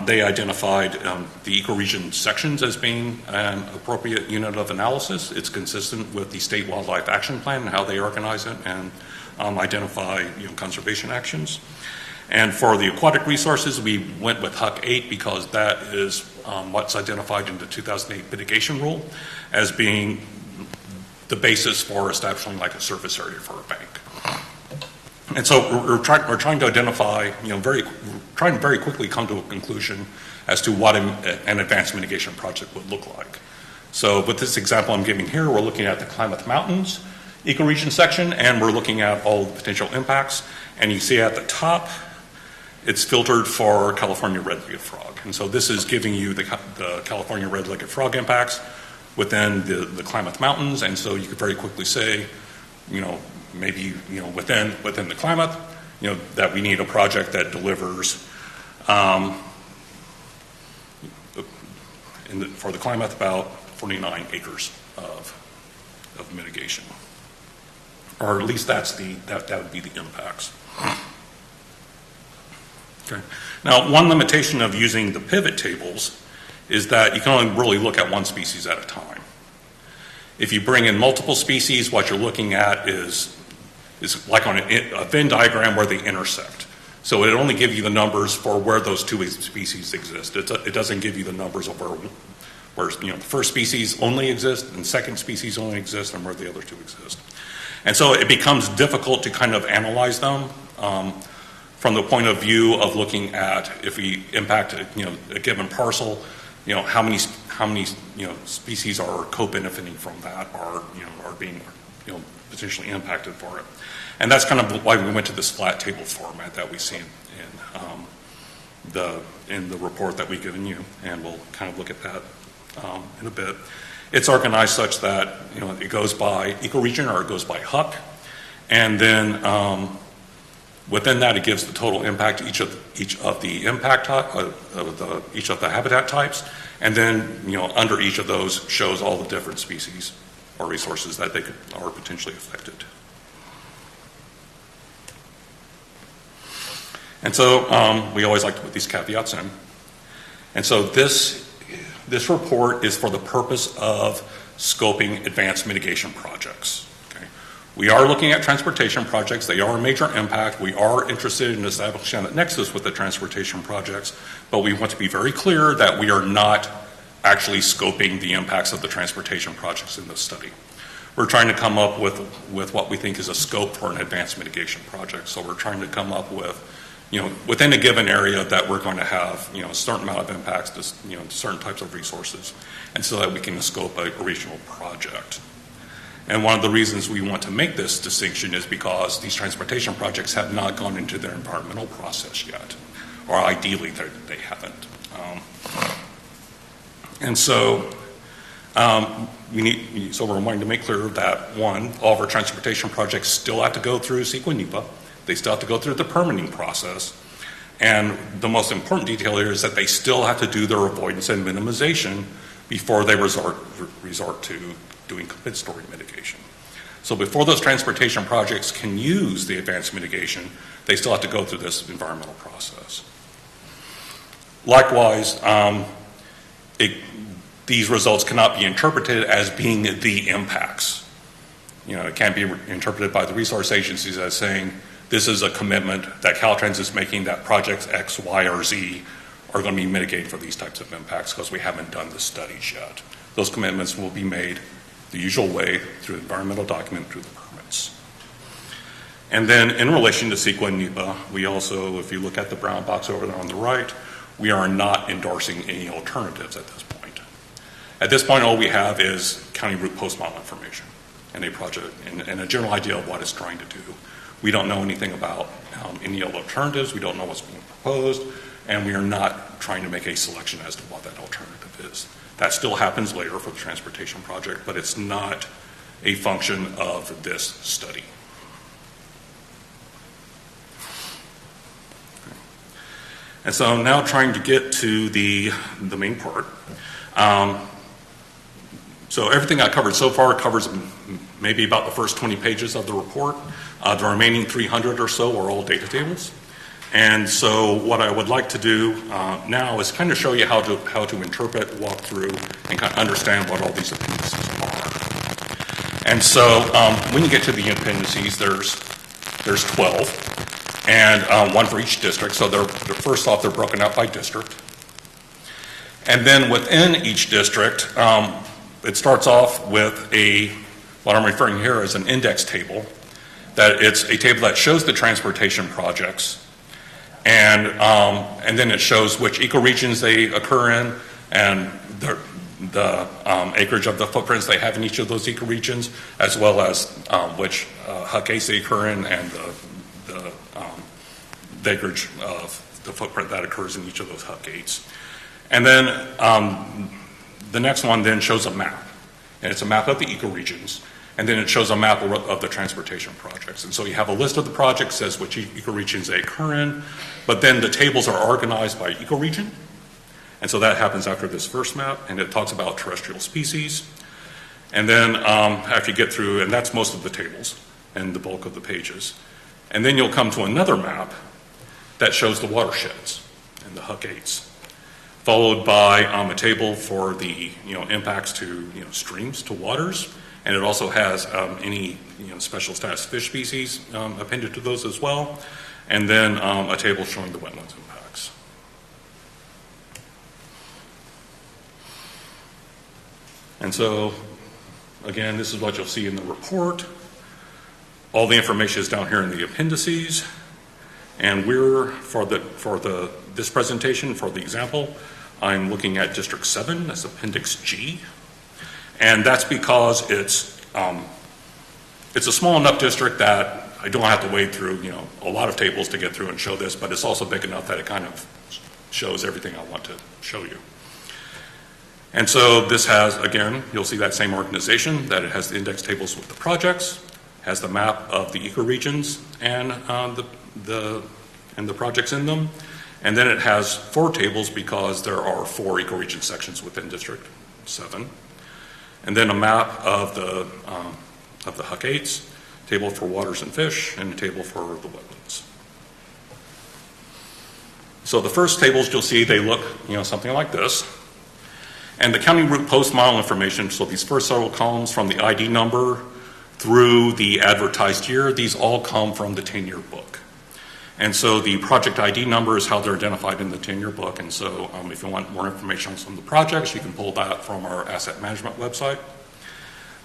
they identified the ecoregion sections as being an appropriate unit of analysis. It's consistent with the State Wildlife Action Plan and how they organize it and identify conservation actions. And for the aquatic resources, we went with HUC 8 because that is what's identified in the 2008 mitigation rule as being the basis for establishing like a surface area for a bank. And so we're trying to identify, trying to very quickly come to a conclusion as to what an advanced mitigation project would look like. So with this example I'm giving here, we're looking at the Klamath Mountains ecoregion section, and we're looking at all the potential impacts. And you see at the top, it's filtered for California red-legged frog. And so this is giving you the California red-legged frog impacts within the Klamath Mountains. And so you could very quickly say, maybe, within the Klamath, that we need a project that delivers, for the Klamath, about 49 acres of mitigation. Or at least that would be the impacts. Okay. Now, one limitation of using the pivot tables is that you can only really look at one species at a time. If you bring in multiple species, what you're looking at is like on a Venn diagram where they intersect. So it only gives you the numbers for where those two species exist. It doesn't give you the numbers of where the first species only exist and second species only exist and where the other two exist. And so it becomes difficult to kind of analyze them from the point of view of looking at if we impact a given parcel, how many species are co-benefiting from that or are being potentially impacted for it. And that's kind of why we went to this flat table format that we see in the report that we've given you, and we'll kind of look at that in a bit. It's organized such that it goes by ecoregion or it goes by HUC, and then within that it gives the total impact to each of the impact each of the habitat types, and then under each of those shows all the different species or resources that are potentially affected. And so we always like to put these caveats in. And so this report is for the purpose of scoping advanced mitigation projects. Okay? We are looking at transportation projects. They are a major impact. We are interested in establishing that nexus with the transportation projects, but we want to be very clear that we are not actually scoping the impacts of the transportation projects in this study. We're trying to come up with what we think is a scope for an advanced mitigation project. So we're trying to come up with, within a given area that we're going to have, a certain amount of impacts to, certain types of resources, and so that we can scope a regional project. And one of the reasons we want to make this distinction is because these transportation projects have not gone into their environmental process yet, or ideally they haven't. And so we're wanting to make clear that, one, all of our transportation projects still have to go through CEQA NEPA. They still have to go through the permitting process. And the most important detail here is that they still have to do their avoidance and minimization before they resort to doing compensatory mitigation. So before those transportation projects can use the advanced mitigation, they still have to go through this environmental process. Likewise, these results cannot be interpreted as being the impacts. You know, it can't be interpreted by the resource agencies as saying, this is a commitment that Caltrans is making that projects X, Y, or Z are going to be mitigated for these types of impacts because we haven't done the studies yet. Those commitments will be made the usual way through the environmental document, through the permits. And then in relation to CEQA and NEPA, we also, if you look at the brown box over there on the right, we are not endorsing any alternatives at this point. At this point, all we have is county route post-model information and a project and a general idea of what it's trying to do. We don't know anything about any other alternatives. We don't know what's being proposed, and we are not trying to make a selection as to what that alternative is. That still happens later for the transportation project, but it's not a function of this study. And so I'm now trying to get to the main part. So everything I covered so far covers maybe about the first 20 pages of the report. The remaining 300 or so are all data tables. And so what I would like to do now is kind of show you how to interpret, walk through, and kind of understand what all these appendices are. And so when you get to the appendices, there's 12, and one for each district. So they're first off, they're broken out by district. And then within each district, it starts off with what I'm referring here as an index table. That it's a table that shows the transportation projects, and then it shows which ecoregions they occur in, and the acreage of the footprints they have in each of those ecoregions, as well as which HUC-A's they occur in, and the acreage of the footprint that occurs in each of those HUC-A's. And then the next one then shows a map, and it's a map of the ecoregions. And then it shows a map of the transportation projects. And so you have a list of the projects, says which ecoregions they occur in, but then the tables are organized by ecoregion. And so that happens after this first map, and it talks about terrestrial species. And then after you get through, and that's most of the tables and the bulk of the pages. And then you'll come to another map that shows the watersheds and the HUC-A's, followed by a table for the impacts to streams, to waters. And it also has any special status fish species appended to those as well. And then a table showing the wetlands impacts. And so, again, this is what you'll see in the report. All the information is down here in the appendices. And we're, for this presentation, for the example, I'm looking at District 7, that's Appendix G. And that's because it's a small enough district that I don't have to wade through, a lot of tables to get through and show this, but it's also big enough that it kind of shows everything I want to show you. And so this has, again, you'll see that same organization, that it has the index tables with the projects, has the map of the ecoregions and the projects in them. And then it has 4 tables because there are 4 ecoregion sections within District 7. And then a map of the HUC-A's, table for waters and fish, and a table for the wetlands. So the first tables you'll see, they look something like this. And the county route post-model information, so these first several columns from the ID number through the advertised year, these all come from the 10-year book. And so the project ID number is how they're identified in the 10-year book. And so if you want more information on some of the projects, you can pull that from our asset management website.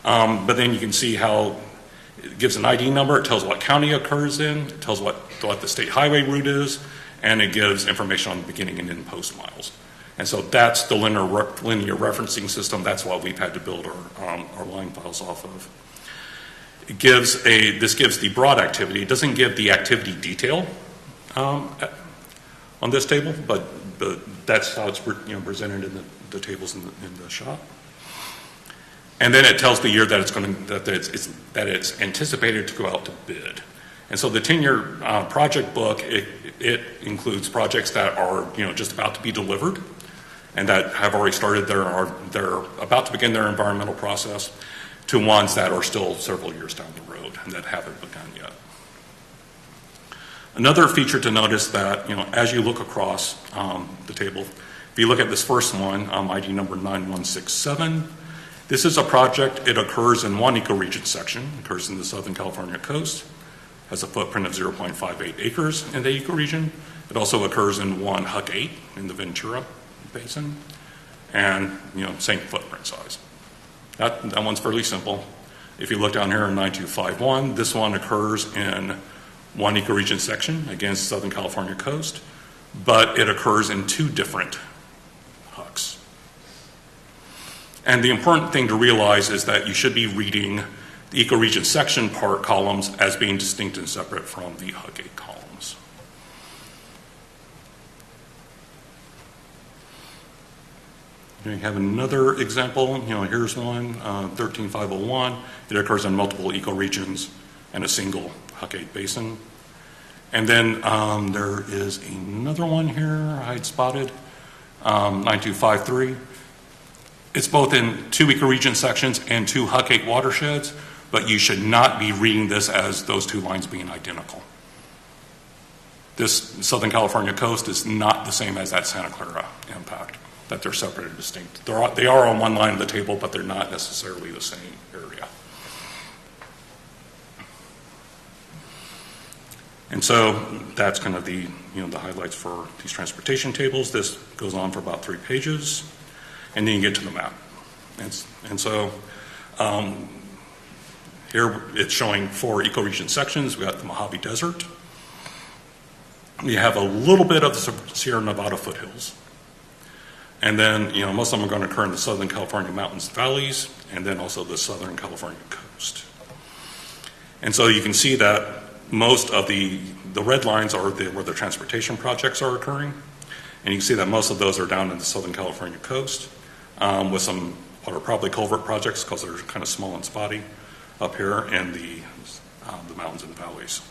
But then you can see how it gives an ID number. It tells what county it occurs in. It tells what the state highway route is. And it gives information on the beginning and end post miles. And so that's the linear referencing system. That's what we've had to build our line files off of. This gives the broad activity. It doesn't give the activity detail on this table, but that's how it's presented in the tables in the shop. And then it tells the year that it's anticipated to go out to bid. And so the 10-year project book, it includes projects that are, just about to be delivered and that have already started they're about to begin their environmental process, to ones that are still several years down the road and that haven't begun yet. Another feature to notice that, as you look across the table, if you look at this first one, ID number 9167, this is a project. It occurs in one ecoregion section. It occurs in the Southern California coast, has a footprint of 0.58 acres in the ecoregion. It also occurs in one Huck 8 in the Ventura Basin, and same footprint size. That one's fairly simple. If you look down here in 9251, this one occurs in one ecoregion section, against Southern California coast, but it occurs in two different Hucks. And the important thing to realize is that you should be reading the ecoregion section part columns as being distinct and separate from the Huck 8 columns. You have another example. Here's one, 13501. It occurs in multiple ecoregions and a single Huck 8 basin. And then there is another one here I had spotted, 9253. It's both in two ecoregion sections and two Huck 8 watersheds, but you should not be reading this as those two lines being identical. This Southern California coast is not the same as that Santa Clara impact, that they're separate and distinct. They are on one line of the table, but they're not necessarily the same area. And so that's kind of the highlights for these transportation tables. This goes on for about 3 pages, and then you get to the map. And so here it's showing 4 ecoregion sections. We got the Mojave Desert. We have a little bit of the Sierra Nevada foothills. And then, most of them are going to occur in the Southern California mountains and valleys, and then also the Southern California coast. And so you can see that most of the red lines are where the transportation projects are occurring. And you can see that most of those are down in the Southern California coast, with some what are probably culvert projects because they're kind of small and spotty up here in the mountains and valleys.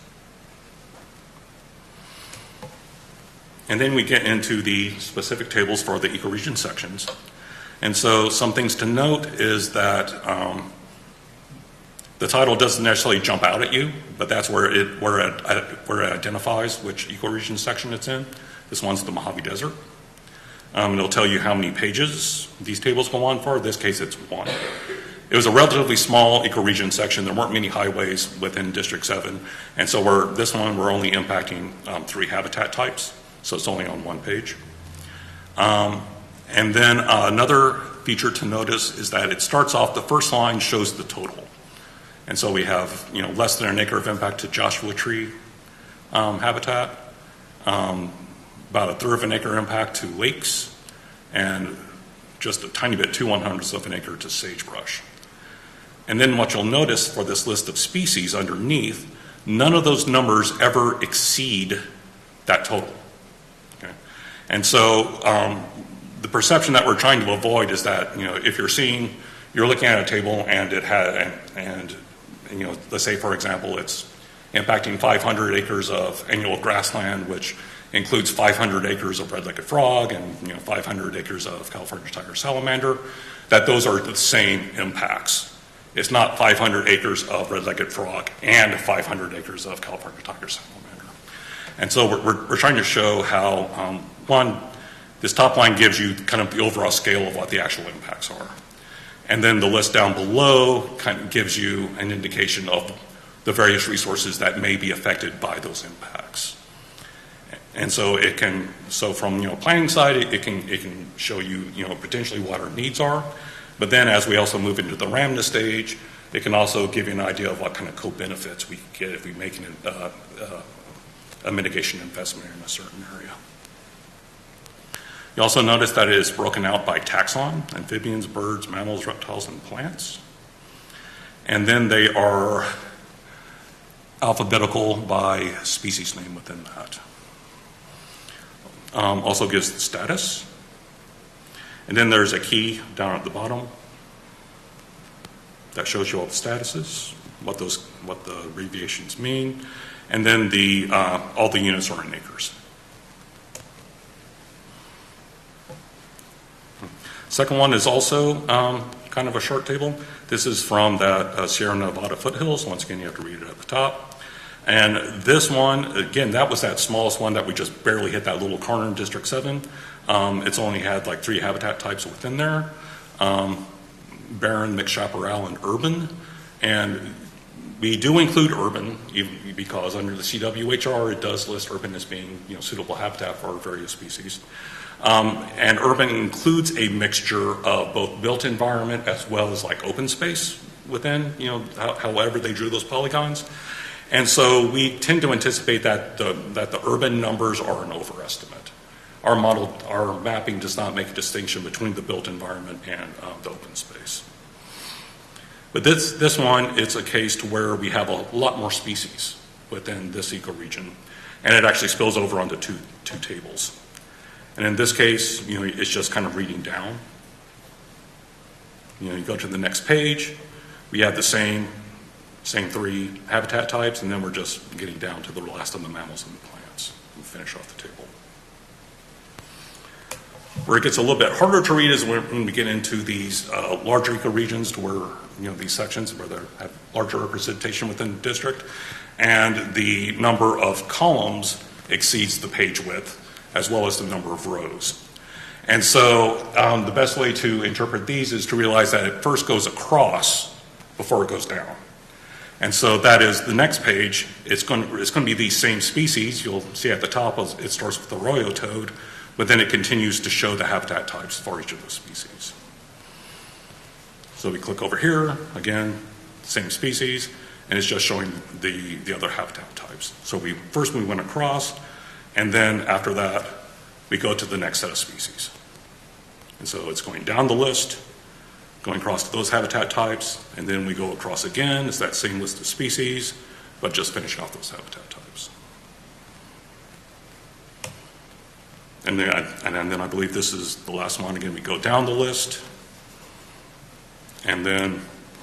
And then we get into the specific tables for the ecoregion sections. And so some things to note is that the title doesn't necessarily jump out at you, but that's where it identifies which ecoregion section it's in. This one's the Mojave Desert. It'll tell you how many pages these tables go on for. In this case, it's 1. It was a relatively small ecoregion section. There weren't many highways within District 7. And so we're only impacting 3 habitat types. So it's only on 1 page. And then another feature to notice is that it starts off, the first line shows the total. And so we have, less than an acre of impact to Joshua Tree habitat, about a third of an acre impact to lakes, and just a tiny bit, 2/100ths of an acre to sagebrush. And then what you'll notice for this list of species underneath, none of those numbers ever exceed that total. Okay? And so the perception that we're trying to avoid is that, if you're looking at a table and it had, and let's say, for example, it's impacting 500 acres of annual grassland, which includes 500 acres of red-legged frog and 500 acres of California tiger salamander, that those are the same impacts. It's not 500 acres of red-legged frog and 500 acres of California tiger salamander. And so we're trying to show how, one, this top line gives you kind of the overall scale of what the actual impacts are. And then the list down below kind of gives you an indication of the various resources that may be affected by those impacts. And so from planning side, it can show you potentially what our needs are. But then as we also move into the RAMNA stage, it can also give you an idea of what kind of co-benefits we get if we make a mitigation investment in a certain area. You also notice that it is broken out by taxon: amphibians, birds, mammals, reptiles, and plants. And then they are alphabetical by species name within that. Also gives the status. And then there's a key down at the bottom that shows you all the statuses, what the abbreviations mean, and then all the units are in acres. Second one is also kind of a short table. This is from that Sierra Nevada foothills. Once again, you have to read it at the top. And this one, again, that was that smallest one that we just barely hit that little corner in District 7. It's only had like 3 habitat types within there. Barren, mixed chaparral, and urban. And we do include urban because under the CWHR, it does list urban as being suitable habitat for various species. And urban includes a mixture of both built environment as well as like open space within, however they drew those polygons. And so we tend to anticipate that the urban numbers are an overestimate. Our mapping does not make a distinction between the built environment and the open space. But this one, it's a case to where we have a lot more species within this ecoregion, and it actually spills over onto two tables. And in this case, it's just kind of reading down. You go to the next page, we have the same 3 habitat types, and then we're just getting down to the last of the mammals and the plants and finish off the table. Where it gets a little bit harder to read is when we get into these larger ecoregions, to where these sections where they have larger representation within the district, and the number of columns exceeds the page width, as well as the number of rows. And so the best way to interpret these is to realize that it first goes across before it goes down. And so that is the next page. It's going to be these same species. You'll see at the top it starts with the arroyo toad, but then it continues to show the habitat types for each of those species. So we click over here, again, same species, and it's just showing the other habitat types. So we went across, and then after that, we go to the next set of species. And so it's going down the list, going across to those habitat types, and then we go across again. It's that same list of species, but just finishing off those habitat types. And then I believe this is the last one. Again, we go down the list, and then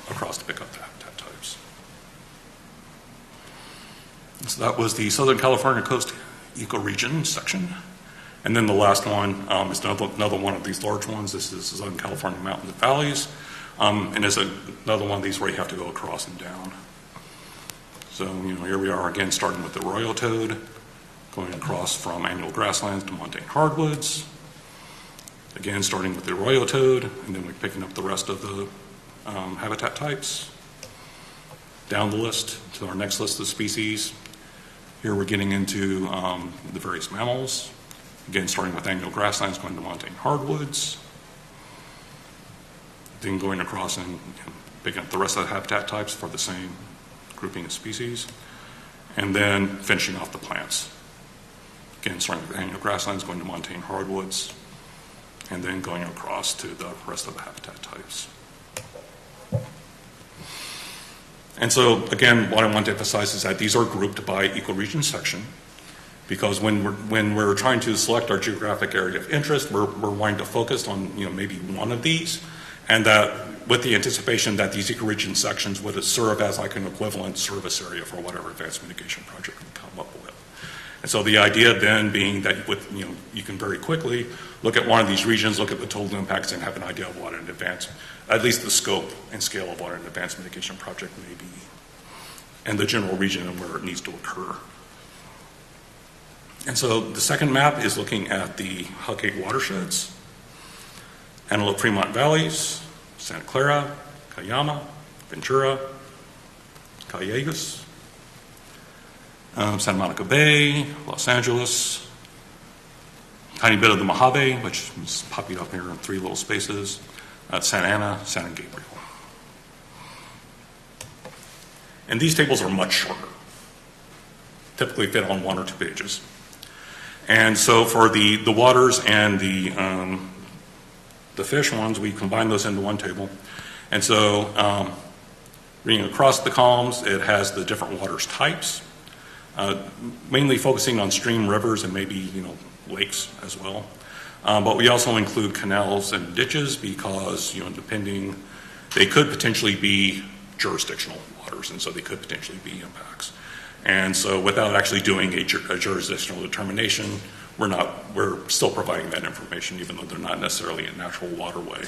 across to pick up the habitat types. So that was the Southern California Coast Ecoregion section. And then the last one is another one of these large ones. This is Southern California Mountains and Valleys. And it's another one of these where you have to go across and down. So, here we are again, starting with the arroyo toad, going across from annual grasslands to montane hardwoods. Again, starting with the arroyo toad, and then we're picking up the rest of the habitat types. Down the list to our next list of species. Here we're getting into the various mammals. Again, starting with annual grasslands, going to montane hardwoods. Then going across and picking up the rest of the habitat types for the same grouping of species. And then finishing off the plants. Again, starting with annual grasslands, going to montane hardwoods, and then going across to the rest of the habitat types. And so, again, what I want to emphasize is that these are grouped by ecoregion section, because when we're trying to select our geographic area of interest, we're wanting to focus on maybe one of these, and that with the anticipation that these ecoregion sections would serve as like an equivalent service area for whatever advanced mitigation project we come up with. And so the idea then being that you can very quickly look at one of these regions, look at the total impacts, and have an idea of what an advanced, at least the scope and scale of what an advanced mitigation project may be, and the general region and where it needs to occur. And so the second map is looking at the Huckett watersheds, Antelope Fremont Valleys, Santa Clara, Cayama, Ventura, Callejas, Santa Monica Bay, Los Angeles, tiny bit of the Mojave, which is popping up here in 3 little spaces, Santa Ana, San Gabriel. And these tables are much shorter, typically fit on 1 or 2 pages. And so for the waters and the fish ones, we combine those into one table. And so reading across the columns, it has the different waters types, mainly focusing on stream, rivers, and maybe lakes as well. But we also include canals and ditches because depending, they could potentially be jurisdictional waters, and so they could potentially be impacts. And so without actually doing a jurisdictional determination, we're still providing that information, even though they're not necessarily a natural waterway.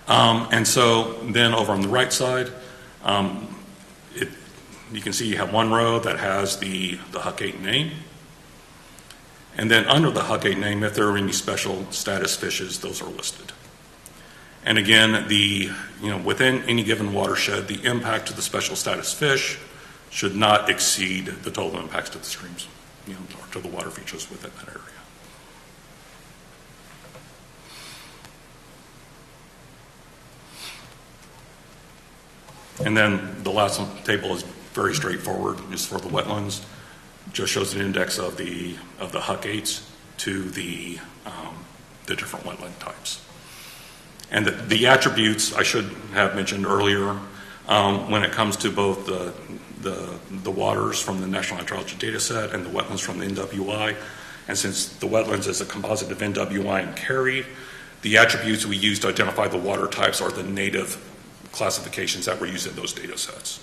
And so then over on the right side, you can see you have one row that has the Huc-8 name. And then under the Huc-8 name, if there are any special status fishes, those are listed. And again, within any given watershed, the impact to the special status fish should not exceed the total impacts to the streams, or to the water features within that area. And then the last table is very straightforward, just for the wetlands. Just shows an index of the Huc-8s to the different wetland types. And the attributes I should have mentioned earlier, when it comes to both the waters from the National Hydrology Data Set and the wetlands from the NWI, and since the wetlands is a composite of NWI and CARI, the attributes we use to identify the water types are the native classifications that were used in those data sets.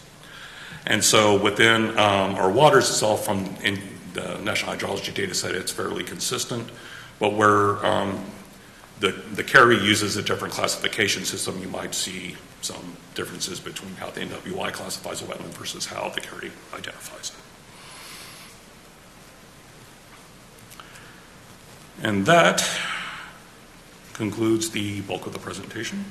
And so within our waters, it's all from the National Hydrology Data Set. It's fairly consistent, but where the CARI uses a different classification system, you might see some differences between how the NWI classifies a wetland versus how the CARI identifies it. And that concludes the bulk of the presentation.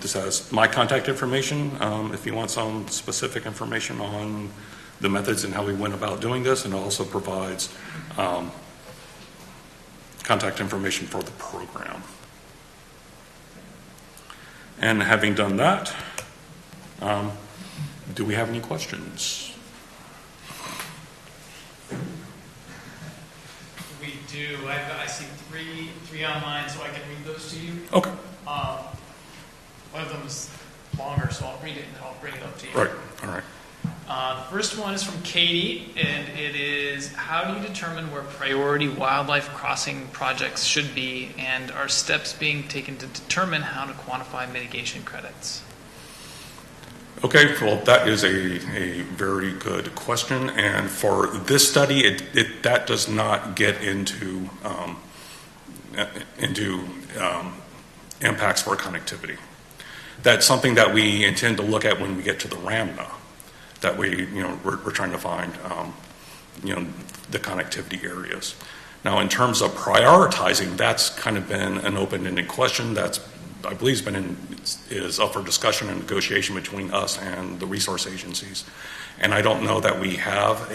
This has my contact information if you want some specific information on the methods and how we went about doing this, and it also provides contact information for the program. And having done that, do we have any questions? We do. I see three online, so I can read those to you. Okay. One of them is longer, so I'll read it and I'll bring it up to you. Right. All right. The first one is from Katie, and it is, how do you determine where priority wildlife crossing projects should be, and are steps being taken to determine how to quantify mitigation credits? Okay, well, that is a very good question, and for this study, that does not get into impacts for connectivity. That's something that we intend to look at when we get to the RAMNA. That we're trying to find, the connectivity areas. Now, in terms of prioritizing, that's kind of been an open-ended question that's, I believe, is up for discussion and negotiation between us and the resource agencies. And I don't know that we have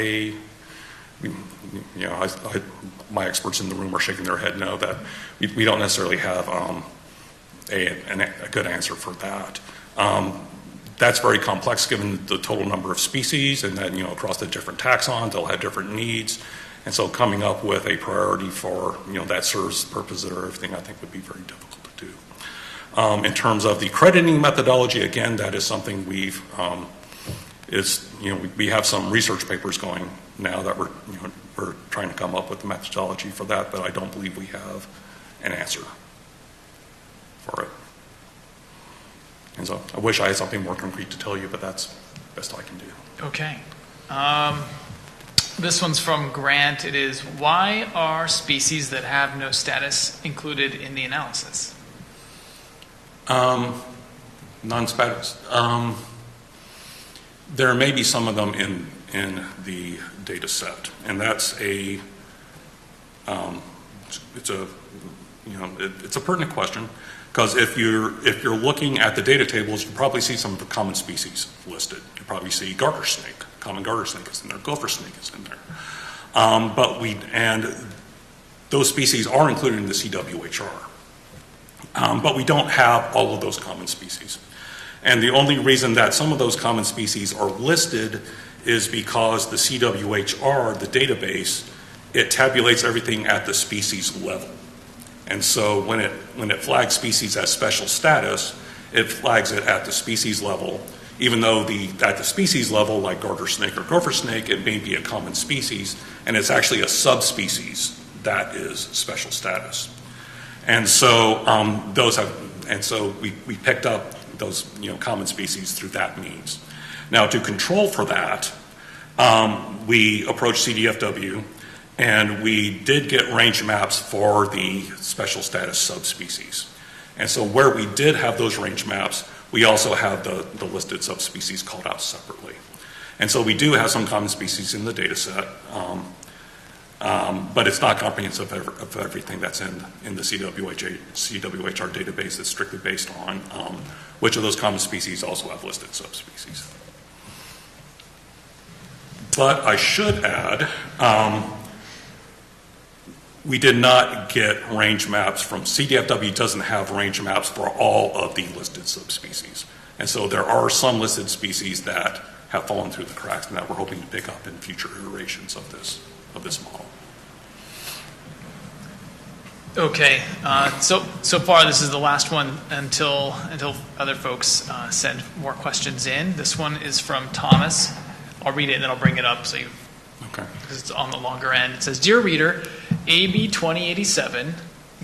my experts in the room are shaking their head no, that we don't necessarily have a good answer for that. That's very complex given the total number of species, and that, across the different taxons, they'll have different needs. And so coming up with a priority for, that serves the purpose of everything, I think would be very difficult to do. In terms of the crediting methodology, again, that is something we have some research papers going now that we're trying to come up with the methodology for that, but I don't believe we have an answer for it. And so I wish I had something more concrete to tell you, but that's the best I can do. Okay. This one's from Grant. It is, why are species that have no status included in the analysis? Non-status. There may be some of them in the data set, and that's it's a pertinent question. Because if you're looking at the data tables, you probably see some of the common species listed. You probably see garter snake, common garter snake is in there, gopher snake is in there. And those species are included in the CWHR. But we don't have all of those common species. And the only reason that some of those common species are listed is because the CWHR, the database, it tabulates everything at the species level. And so when it flags species as special status, it flags it at the species level, even though at the species level, like garter snake or gopher snake, it may be a common species, and it's actually a subspecies that is special status. And so we picked up those common species through that means. Now, to control for that, we approached CDFW And we did get range maps for the special status subspecies. And so where we did have those range maps, we also have the listed subspecies called out separately. And so we do have some common species in the data set, but it's not comprehensive of everything that's in the CWHR database. It's strictly based on which of those common species also have listed subspecies. But I should add, we did not get range maps from CDFW. Doesn't have range maps for all of the listed subspecies. And so there are some listed species that have fallen through the cracks and that we're hoping to pick up in future iterations of this model. Okay, so far this is the last one until other folks send more questions in. This one is from Thomas. I'll read it and then I'll bring it up because it's on the longer end. It says, "Dear reader, AB 2087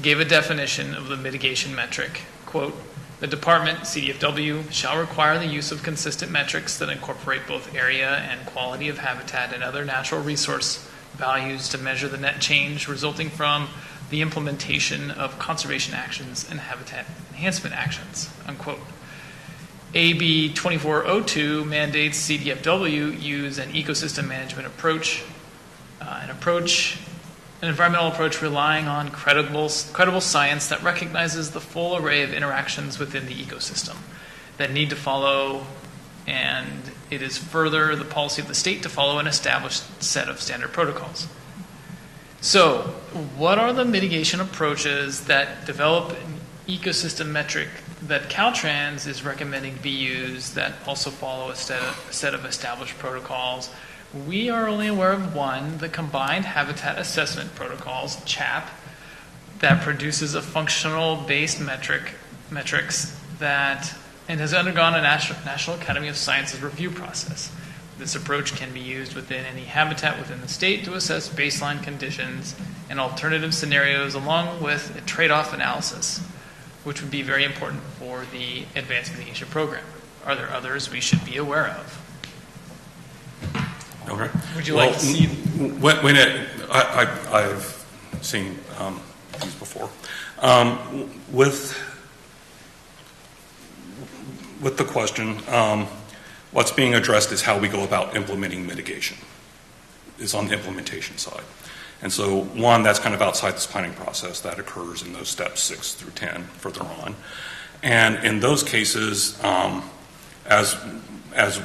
gave a definition of the mitigation metric. Quote, the department, CDFW, shall require the use of consistent metrics that incorporate both area and quality of habitat and other natural resource values to measure the net change resulting from the implementation of conservation actions and habitat enhancement actions," unquote. AB 2402 mandates CDFW use an ecosystem management approach, an environmental approach relying on credible science that recognizes the full array of interactions within the ecosystem that need to follow, and it is further the policy of the state to follow an established set of standard protocols. So, what are the mitigation approaches that develop an ecosystem metric that Caltrans is recommending be used that also follow a set of established protocols? We are only aware of one, the Combined Habitat Assessment Protocols, CHAP, that produces a functional-based metrics that and has undergone a National Academy of Sciences review process. This approach can be used within any habitat within the state to assess baseline conditions and alternative scenarios along with a trade-off analysis, which would be very important for the advanced mitigation program. Are there others we should be aware of? Okay. Would you like to see? I've seen these before. With the question, what's being addressed is how we go about implementing mitigation. Is on the implementation side. And so one, that's kind of outside this planning process that occurs in those steps 6 through 10 further on. And in those cases, as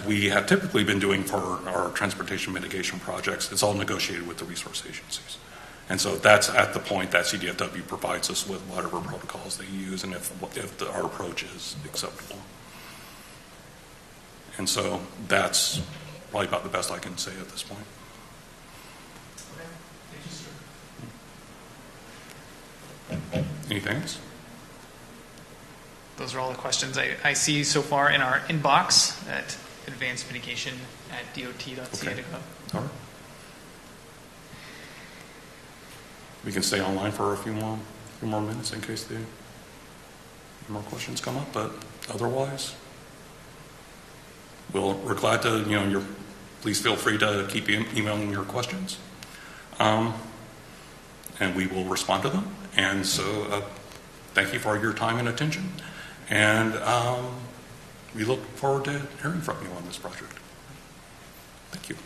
we have typically been doing for our transportation mitigation projects, it's all negotiated with the resource agencies. And so that's at the point that CDFW provides us with whatever protocols they use and if our approach is acceptable. And so that's probably about the best I can say at this point. Okay. Thank you, sir. Anything else? Those are all the questions I see so far in our inbox at advancedmitigation@dot.ca. Okay. All right. We can stay online for a few more minutes in case more questions come up, but otherwise, we're glad to, please feel free to keep emailing your questions, and we will respond to them. And so thank you for your time and attention, and we look forward to hearing from you on this project. Thank you.